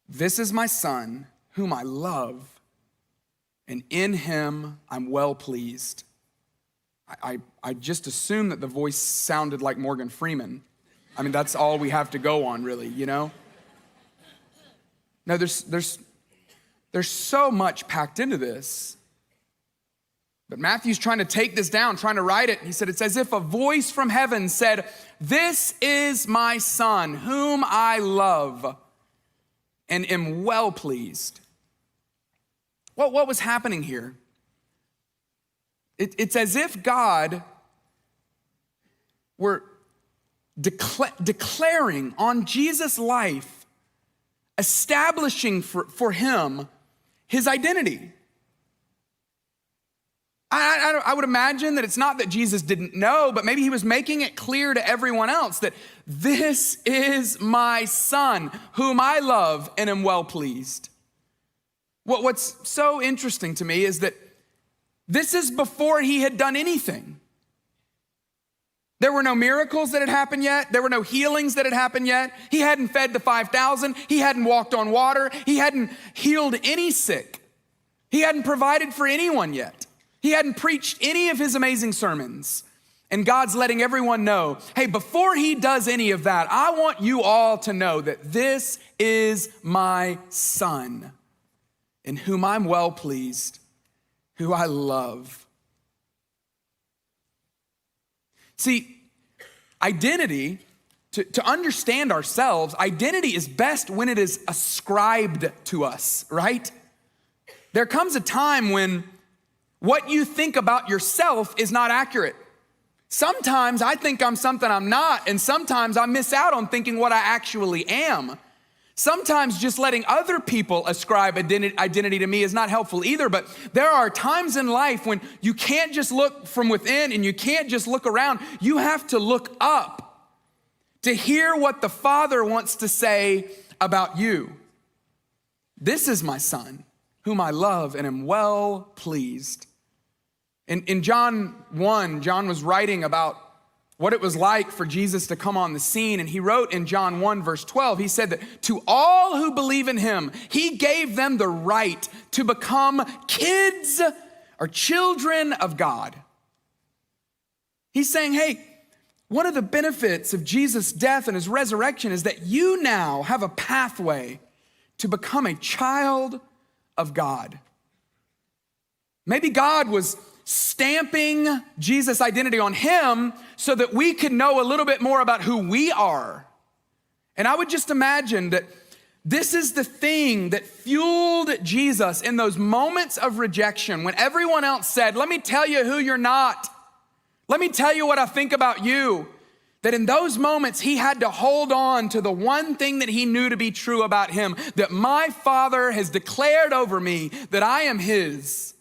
This is my Son, whom I love, and in him I'm well pleased. I just assume that the voice sounded like Morgan Freeman. I mean, that's all we have to go on, really, you know? No, there's so much packed into this. But Matthew's trying to take this down, trying to write it. He said, it's as if a voice from heaven said, this is my Son, whom I love and am well pleased. What was happening here? It's as if God were declaring on Jesus' life, establishing for him his identity. I would imagine that it's not that Jesus didn't know, but maybe he was making it clear to everyone else that this is my Son, whom I love and am well pleased. What's so interesting to me is that this is before he had done anything. There were no miracles that had happened yet. There were no healings that had happened yet. He hadn't fed the 5,000. He hadn't walked on water. He hadn't healed any sick. He hadn't provided for anyone yet. He hadn't preached any of his amazing sermons. And God's letting everyone know, hey, before he does any of that, I want you all to know that this is my Son, in whom I'm well pleased, who I love. See, identity, to understand ourselves, identity is best when it is ascribed to us, right? There comes a time when what you think about yourself is not accurate. Sometimes I think I'm something I'm not, and sometimes I miss out on thinking what I actually am. Sometimes just letting other people ascribe identity to me is not helpful either, but there are times in life when you can't just look from within and you can't just look around. You have to look up to hear what the Father wants to say about you. This is my Son, whom I love and am well pleased. In John 1, John was writing about what it was like for Jesus to come on the scene. And he wrote in John 1, verse 12, he said that to all who believe in him, he gave them the right to become kids or children of God. He's saying, hey, one of the benefits of Jesus' death and his resurrection is that you now have a pathway to become a child of God. Maybe God was stamping Jesus' identity on him so that we could know a little bit more about who we are. And I would just imagine that This is the thing that fueled Jesus in those moments of rejection when everyone else said, let me tell you who you're not. Let me tell you what I think about you. That in those moments, he had to hold on to the one thing that he knew to be true about him, that my Father has declared over me that I am his,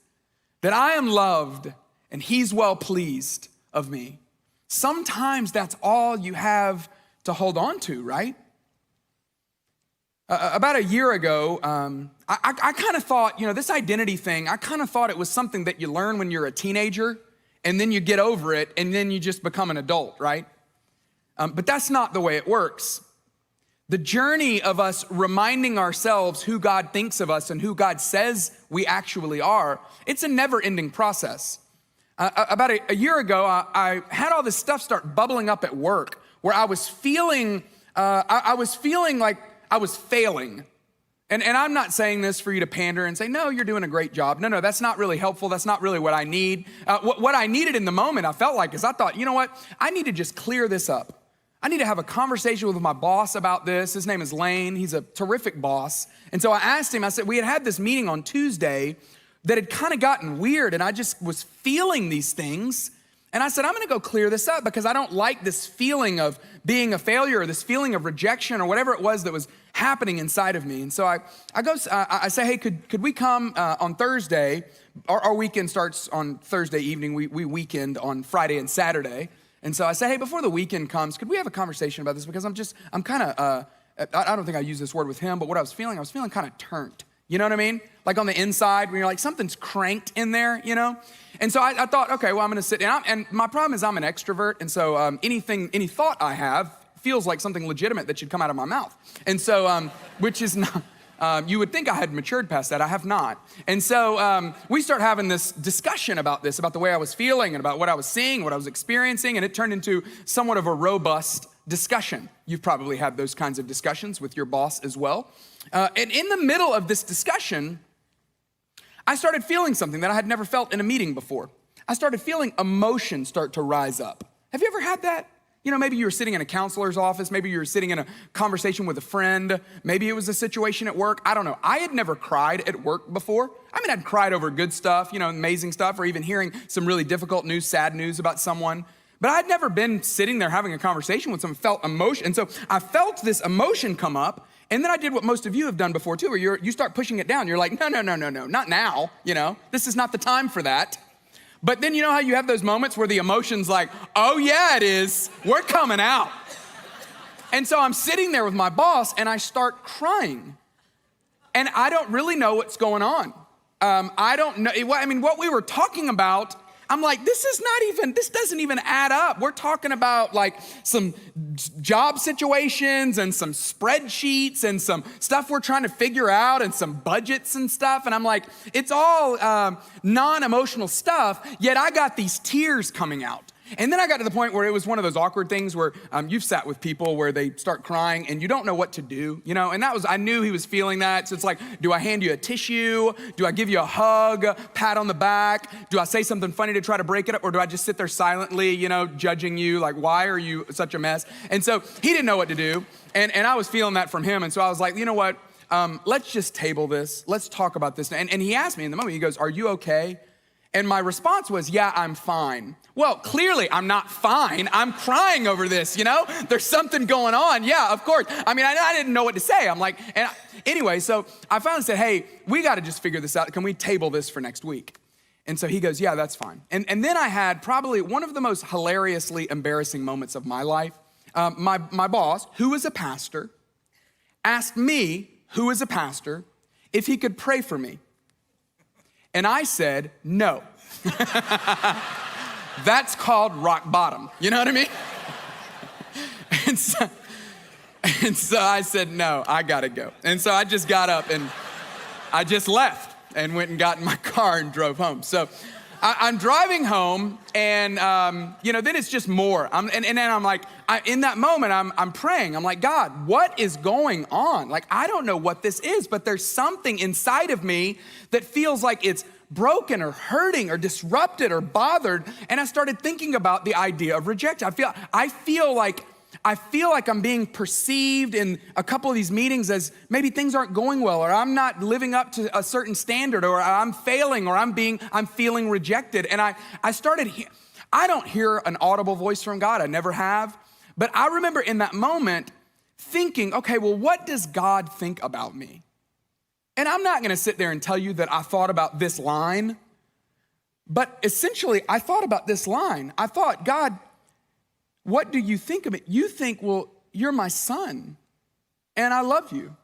that I am loved, and he's well pleased of me. Sometimes that's all you have to hold on to, right? About a year ago, I kind of thought, this identity thing, I kind of thought it was something that you learn when you're a teenager, and then you get over it, and then you just become an adult, right? But that's not the way it works. The journey of us reminding ourselves who God thinks of us and who God says we actually are, it's a never-ending process. About a year ago, I had all this stuff start bubbling up at work where I was feeling like I was failing. And I'm not saying this for you to pander and say, no, you're doing a great job. No, that's not really helpful. That's not really what I need. What I needed in the moment, I felt like, is I thought, you know what? I need to just clear this up. I need to have a conversation with my boss about this. His name is Lane. He's a terrific boss. And so I asked him, I said, we had this meeting on Tuesday that had kind of gotten weird, and I just was feeling these things. And I said, I'm gonna go clear this up because I don't like this feeling of being a failure or this feeling of rejection or whatever it was that was happening inside of me. And so I say, hey, could we come on Thursday? Our weekend starts on Thursday evening. We weekend on Friday and Saturday. And so I say, hey, before the weekend comes, could we have a conversation about this? Because I'm kind of, I don't think I used this word with him, but what I was feeling kind of turnt. You know what I mean? Like on the inside, when you're like, something's cranked in there, And so I thought, okay, well, I'm gonna sit down. And my problem is I'm an extrovert. And so any thought I have feels like something legitimate that should come out of my mouth. And so, which is not, you would think I had matured past that. I have not. And so we start having this discussion about this, about the way I was feeling and about what I was seeing, what I was experiencing. And it turned into somewhat of a robust discussion. You've probably had those kinds of discussions with your boss as well. And in the middle of this discussion, I started feeling something that I had never felt in a meeting before. I started feeling emotion start to rise up. Have you ever had that? Maybe you were sitting in a counselor's office. Maybe you were sitting in a conversation with a friend. Maybe it was a situation at work. I don't know. I had never cried at work before. I'd cried over good stuff, amazing stuff, or even hearing some really difficult news, sad news about someone. But I'd never been sitting there having a conversation with someone, felt emotion. And so I felt this emotion come up. And then I did what most of you have done before too, where you start pushing it down. You're like, no, not now. This is not the time for that. But then you know how you have those moments where the emotion's like, oh yeah, it is. We're coming out. And so I'm sitting there with my boss and I start crying. And I don't really know what's going on. I don't know. What we were talking about, I'm like, this doesn't even add up. We're talking about like some job situations and some spreadsheets and some stuff we're trying to figure out and some budgets and stuff. And I'm like, it's all non-emotional stuff, yet I got these tears coming out. And then I got to the point where it was one of those awkward things where you've sat with people where they start crying and you don't know what to do, and I knew he was feeling that. So it's like, do I hand you a tissue? Do I give you a hug, pat on the back? Do I say something funny to try to break it up? Or do I just sit there silently, judging you, like, why are you such a mess? And so he didn't know what to do. And I was feeling that from him. And so I was like, you know what? Let's just table this. Let's talk about this. And he asked me in the moment, he goes, are you okay? And my response was, yeah, I'm fine. Well, clearly I'm not fine. I'm crying over this, There's something going on. Yeah, of course. I didn't know what to say. I'm like, anyway, so I finally said, hey, we got to just figure this out. Can we table this for next week? And so he goes, yeah, that's fine. And then I had probably one of the most hilariously embarrassing moments of my life. My boss, who is a pastor, asked me, who is a pastor, if he could pray for me. And I said, no. That's called rock bottom. You know what I mean? And so I said, no, I gotta go. And so I just got up and I just left and went and got in my car and drove home. So I'm driving home and, then it's just more. And then I'm like, in that moment, I'm praying. I'm like, God, what is going on? Like, I don't know what this is, but there's something inside of me that feels like it's broken or hurting or disrupted or bothered. And I started thinking about the idea of rejection. I feel like I feel like I'm being perceived in a couple of these meetings as maybe things aren't going well, or I'm not living up to a certain standard, or I'm failing, or I'm feeling rejected. And I don't hear an audible voice from God. I never have. But I remember in that moment thinking, okay, well, what does God think about me? And I'm not gonna sit there and tell you that I thought about this line, but essentially I thought about this line. I thought, God, what do you think of it? You think, well, you're my son, and I love you,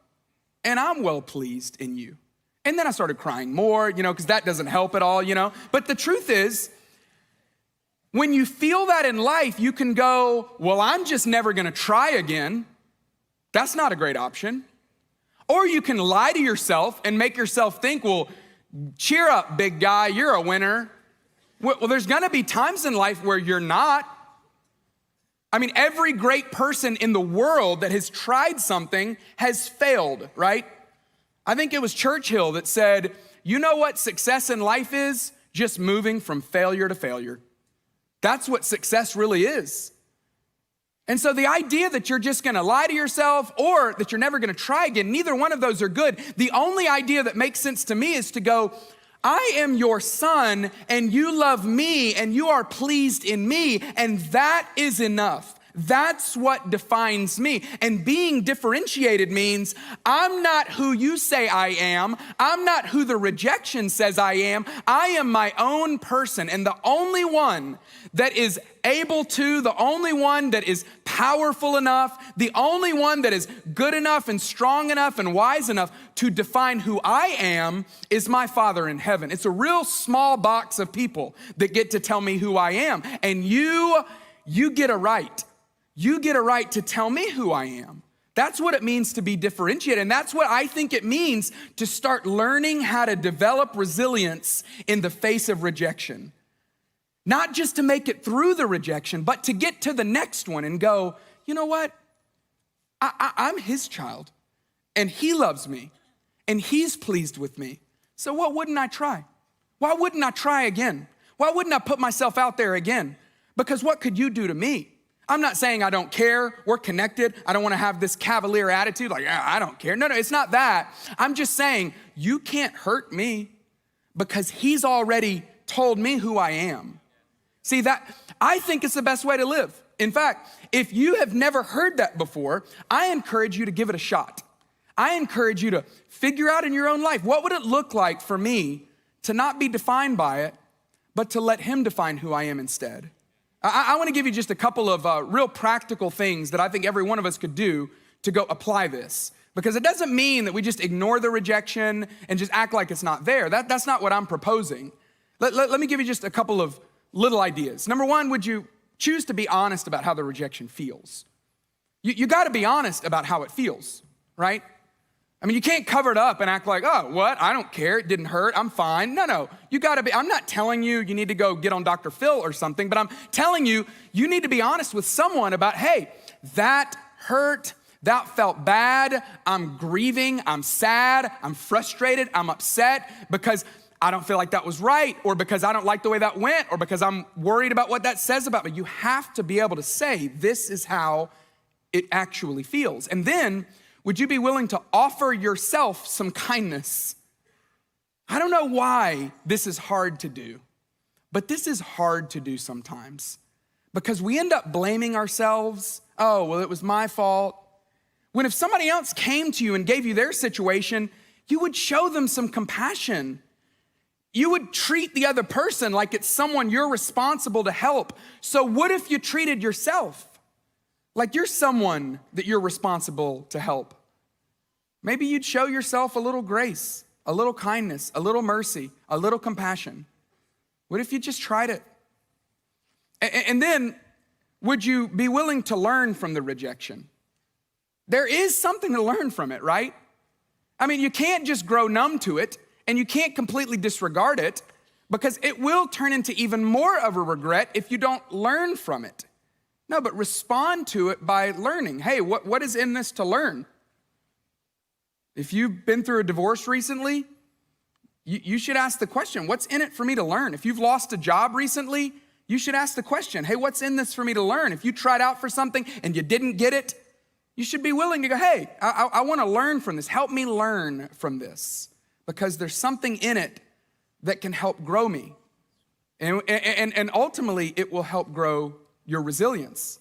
and I'm well pleased in you. And then I started crying more, because that doesn't help at all, But the truth is, when you feel that in life, you can go, well, I'm just never gonna try again. That's not a great option. Or you can lie to yourself and make yourself think, well, cheer up, big guy, you're a winner. Well, there's gonna be times in life where you're not. I mean, every great person in the world that has tried something has failed, right? I think it was Churchill that said, you know what success in life is? Just moving from failure to failure. That's what success really is. And so the idea that you're just gonna lie to yourself or that you're never gonna try again, neither one of those are good. The only idea that makes sense to me is to go, I am your son and you love me and you are pleased in me, and that is enough. That's what defines me. And being differentiated means I'm not who you say I am. I'm not who the rejection says I am. I am my own person. And the only one that is able to, the only one that is powerful enough, the only one that is good enough and strong enough and wise enough to define who I am is my Father in heaven. It's a real small box of people that get to tell me who I am. And you get a right. You get a right to tell me who I am. That's what it means to be differentiated. And that's what I think it means to start learning how to develop resilience in the face of rejection. Not just to make it through the rejection, but to get to the next one and go, you know what? I'm his child, and he loves me, and he's pleased with me. So what wouldn't I try? Why wouldn't I try again? Why wouldn't I put myself out there again? Because what could you do to me? I'm not saying I don't care. We're connected. I don't want to have this cavalier attitude like, I don't care. No, it's not that. I'm just saying you can't hurt me because he's already told me who I am. See, that I think it's the best way to live. In fact, if you have never heard that before, I encourage you to give it a shot. I encourage you to figure out in your own life, what would it look like for me to not be defined by it, but to let him define who I am instead? I want to give you just a couple of real practical things that I think every one of us could do to go apply this. Because it doesn't mean that we just ignore the rejection and just act like it's not there. That's not what I'm proposing. Let me give you just a couple of little ideas. Number one, would you choose to be honest about how the rejection feels? You got to be honest about how it feels, right? I mean, you can't cover it up and act like, oh, what? I don't care. It didn't hurt. I'm fine. No. You got to be, I'm not telling you need to go get on Dr. Phil or something, but I'm telling you need to be honest with someone about, hey, that hurt. That felt bad. I'm grieving. I'm sad. I'm frustrated. I'm upset because I don't feel like that was right, or because I don't like the way that went, or because I'm worried about what that says about me. You have to be able to say, this is how it actually feels. And then, would you be willing to offer yourself some kindness? I don't know why this is hard to do, but this is hard to do sometimes because we end up blaming ourselves. Oh, well, it was my fault. When if somebody else came to you and gave you their situation, you would show them some compassion. You would treat the other person like it's someone you're responsible to help. So what if you treated yourself like you're someone that you're responsible to help? Maybe you'd show yourself a little grace, a little kindness, a little mercy, a little compassion. What if you just tried it? And then, would you be willing to learn from the rejection? There is something to learn from it, right? I mean, you can't just grow numb to it, and you can't completely disregard it, because it will turn into even more of a regret if you don't learn from it. No, but respond to it by learning. Hey, what is in this to learn? If you've been through a divorce recently, you should ask the question, what's in it for me to learn? If you've lost a job recently, you should ask the question, hey, what's in this for me to learn? If you tried out for something and you didn't get it, you should be willing to go, hey, I want to learn from this. Help me learn from this, because there's something in it that can help grow me. And ultimately, it will help grow your resilience.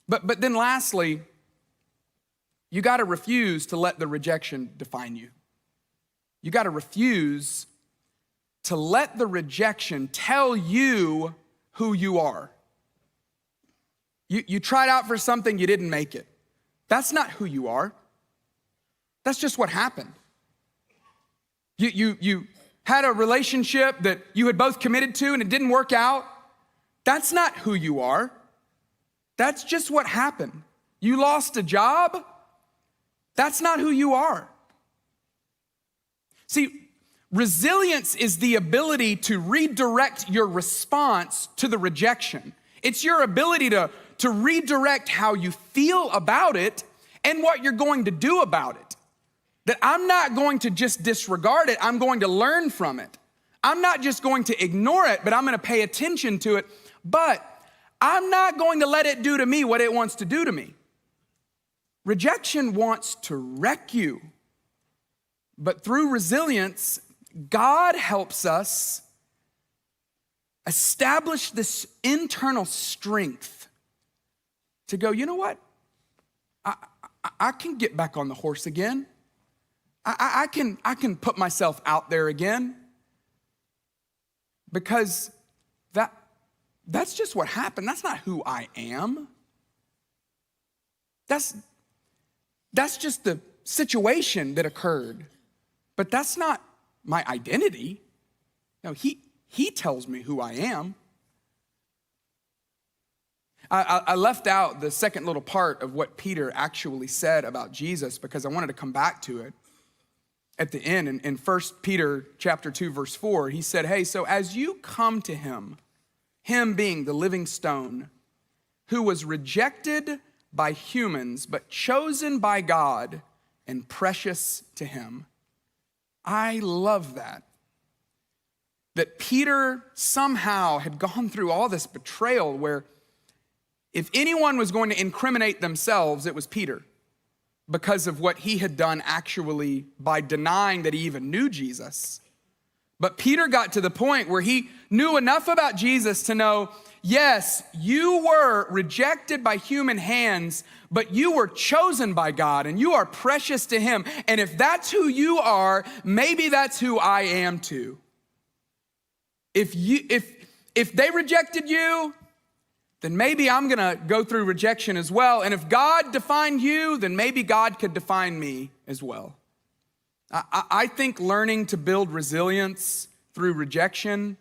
But then lastly, you got to refuse to let the rejection define you. You got to refuse to let the rejection tell you who you are. You tried out for something, you didn't make it. That's not who you are. That's just what happened. You had a relationship that you had both committed to and it didn't work out. That's not who you are. That's just what happened. You lost a job. That's not who you are. See, resilience is the ability to redirect your response to the rejection. It's your ability to redirect how you feel about it and what you're going to do about it. That I'm not going to just disregard it, I'm going to learn from it. I'm not just going to ignore it, but I'm going to pay attention to it. But I'm not going to let it do to me what it wants to do to me. Rejection wants to wreck you. But through resilience, God helps us establish this internal strength to go, you know what? I can get back on the horse again. I can put myself out there again. Because that's just what happened. That's not who I am. That's just the situation that occurred. But that's not my identity. No, he tells me who I am. I left out the second little part of what Peter actually said about Jesus because I wanted to come back to it at the end. In 1 Peter chapter 2, verse 4, he said, hey, so as you come to him being the living stone, who was rejected by humans, but chosen by God and precious to him. I love that. That Peter somehow had gone through all this betrayal where if anyone was going to incriminate themselves, it was Peter because of what he had done actually by denying that he even knew Jesus. But Peter got to the point where he knew enough about Jesus to know, yes, you were rejected by human hands, but you were chosen by God and you are precious to him. And if that's who you are, maybe that's who I am too. If they rejected you, then maybe I'm gonna go through rejection as well. And if God defined you, then maybe God could define me as well. I think learning to build resilience through rejection,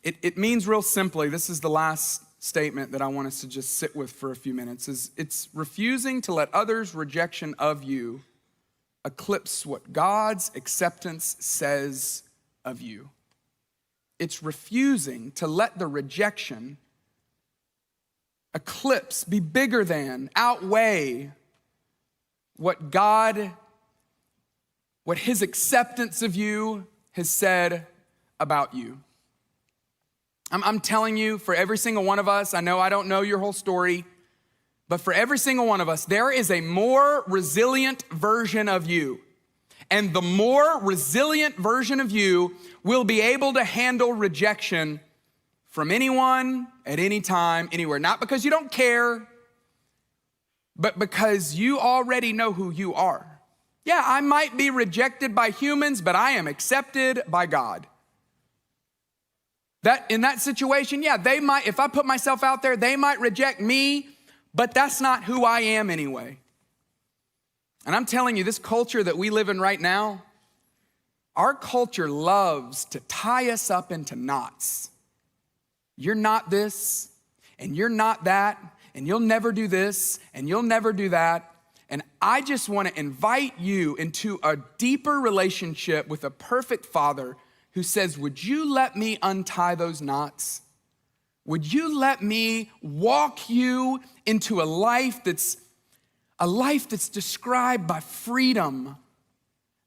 it means real simply, this is the last statement that I want us to just sit with for a few minutes, is it's refusing to let others' rejection of you eclipse what God's acceptance says of you. It's refusing to let the rejection eclipse, be bigger than, outweigh what his acceptance of you has said about you. I'm telling you, for every single one of us, I know I don't know your whole story, but for every single one of us, there is a more resilient version of you. And the more resilient version of you will be able to handle rejection from anyone, at any time, anywhere. Not because you don't care, but because you already know who you are. Yeah, I might be rejected by humans, but I am accepted by God. That in that situation, yeah, they might, if I put myself out there, they might reject me, but that's not who I am anyway. And I'm telling you, this culture that we live in right now, our culture loves to tie us up into knots. You're not this, and you're not that, and you'll never do this, and you'll never do that. And I just want to invite you into a deeper relationship with a perfect Father who says, would you let me untie those knots? Would you let me walk you into a life that's described by freedom?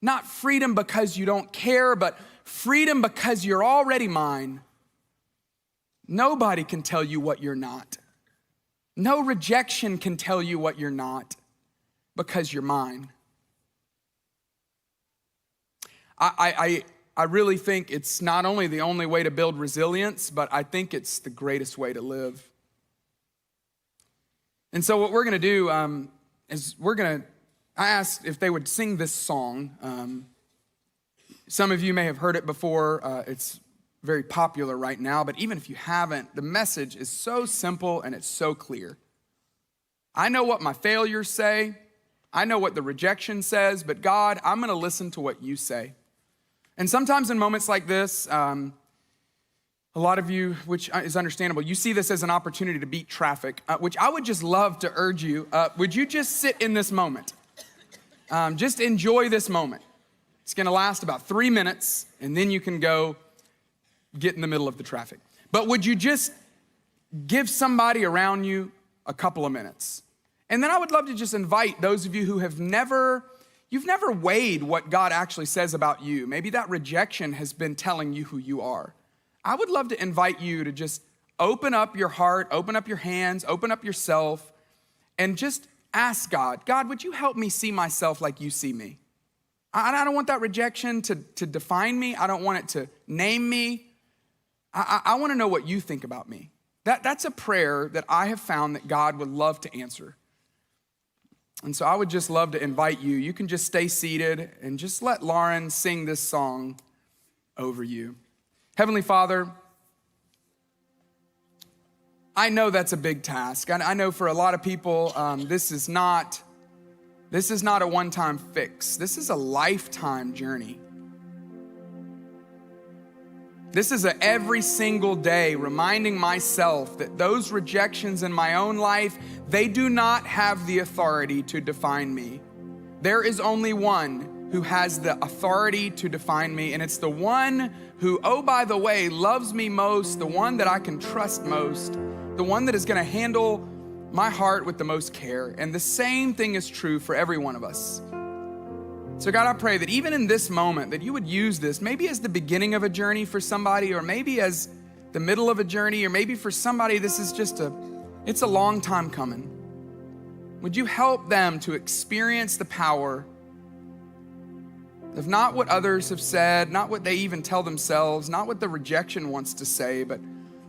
Not freedom because you don't care, but freedom because you're already mine. Nobody can tell you what you're not. No rejection can tell you what you're not, because you're mine. I really think it's not only the only way to build resilience, but I think it's the greatest way to live. And so what we're going to do is I asked if they would sing this song. Some of you may have heard it before. It's very popular right now, but even if you haven't, the message is so simple and it's so clear. I know what my failures say. I know what the rejection says, but God, I'm going to listen to what you say. And sometimes in moments like this, a lot of you, which is understandable, you see this as an opportunity to beat traffic, which I would just love to urge you. Would you just sit in this moment? Just enjoy this moment. It's going to last about 3 minutes, and then you can go get in the middle of the traffic. But would you just give somebody around you a couple of minutes? And then I would love to just invite those of you who you've never weighed what God actually says about you. Maybe that rejection has been telling you who you are. I would love to invite you to just open up your heart, open up your hands, open up yourself, and just ask God, God, would you help me see myself like you see me? I don't want that rejection to define me. I don't want it to name me. I want to know what you think about me. That's a prayer that I have found that God would love to answer. And so I would just love to invite you. You can just stay seated and just let Lauren sing this song over you. Heavenly Father, I know that's a big task. I know for a lot of people, this is not a one-time fix. This is a lifetime journey. This is a every single day reminding myself that those rejections in my own life, they do not have the authority to define me. There is only one who has the authority to define me, and it's the one who, oh, by the way, loves me most, the one that I can trust most, the one that is gonna handle my heart with the most care. And the same thing is true for every one of us. So God, I pray that even in this moment, that you would use this, maybe as the beginning of a journey for somebody, or maybe as the middle of a journey, or maybe for somebody, this is just it's a long time coming. Would you help them to experience the power of not what others have said, not what they even tell themselves, not what the rejection wants to say, but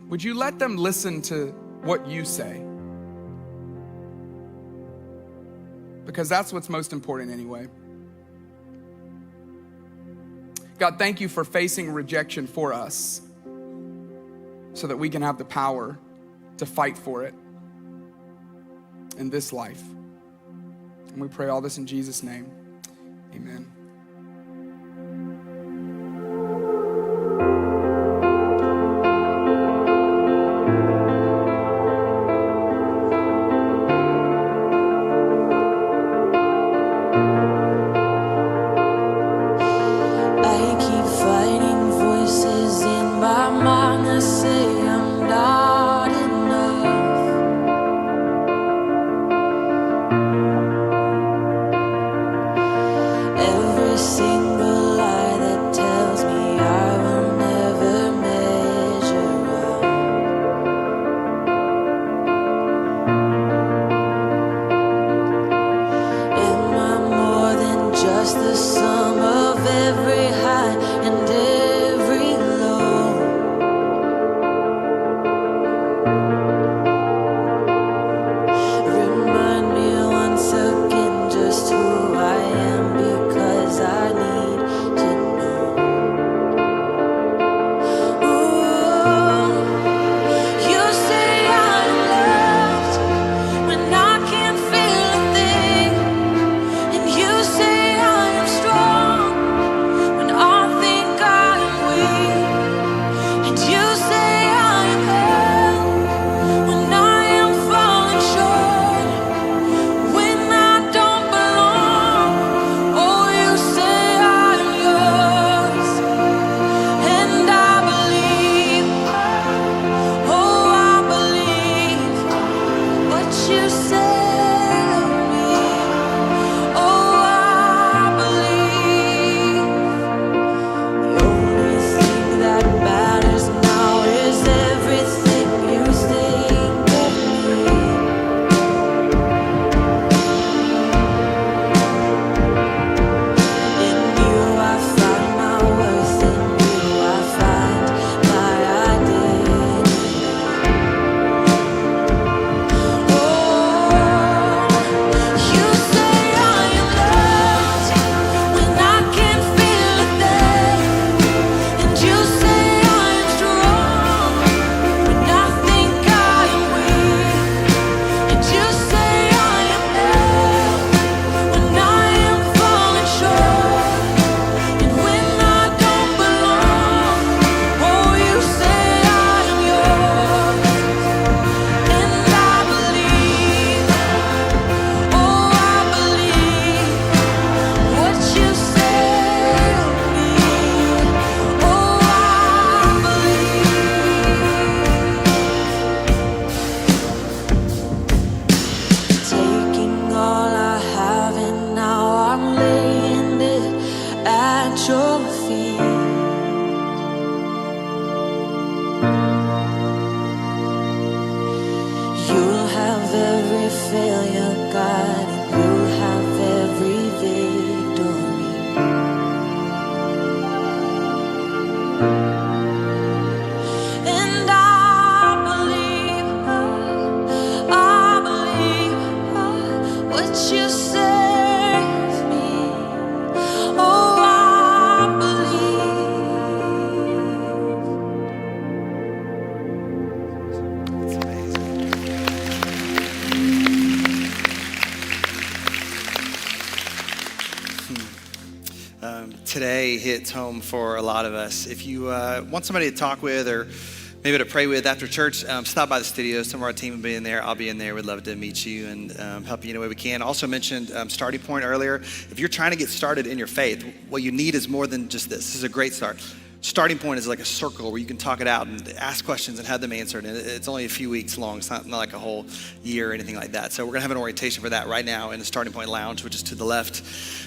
would you let them listen to what you say? Because that's what's most important anyway. God, thank you for facing rejection for us so that we can have the power to fight for it in this life. And we pray all this in Jesus' name. Amen. I keep fighting voices in my mind that say I'm not enough. Every failure, God, and you have every victory. And I believe what you say of me. Oh, I Today hits home for a lot of us. If you want somebody to talk with or maybe to pray with after church, stop by the studio. Some of our team will be in there. I'll be in there. We'd love to meet you and help you in any way we can. Also mentioned Starting Point earlier. If you're trying to get started in your faith, what you need is more than just this. This is a great start. Starting Point is like a circle where you can talk it out and ask questions and have them answered. And it's only a few weeks long. It's not like a whole year or anything like that. So we're gonna have an orientation for that right now in the Starting Point Lounge, which is to the left.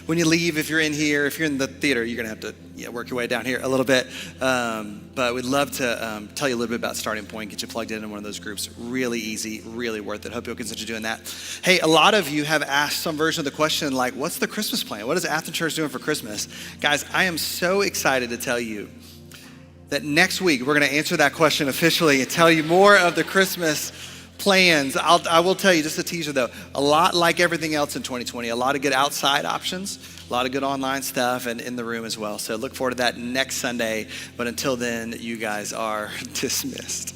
When you leave, if you're in here, if you're in the theater, you're gonna have to work your way down here a little bit. But we'd love to tell you a little bit about Starting Point, get you plugged in one of those groups. Really easy, really worth it. Hope you'll consider doing that. Hey, a lot of you have asked some version of the question like, what's the Christmas plan? What is Athens Church doing for Christmas? Guys, I am so excited to tell you that next week we're going to answer that question officially and tell you more of the Christmas plans. I will tell you, just a teaser though, a lot like everything else in 2020, a lot of good outside options, a lot of good online stuff, and in the room as well. So look forward to that next Sunday. But until then, you guys are dismissed.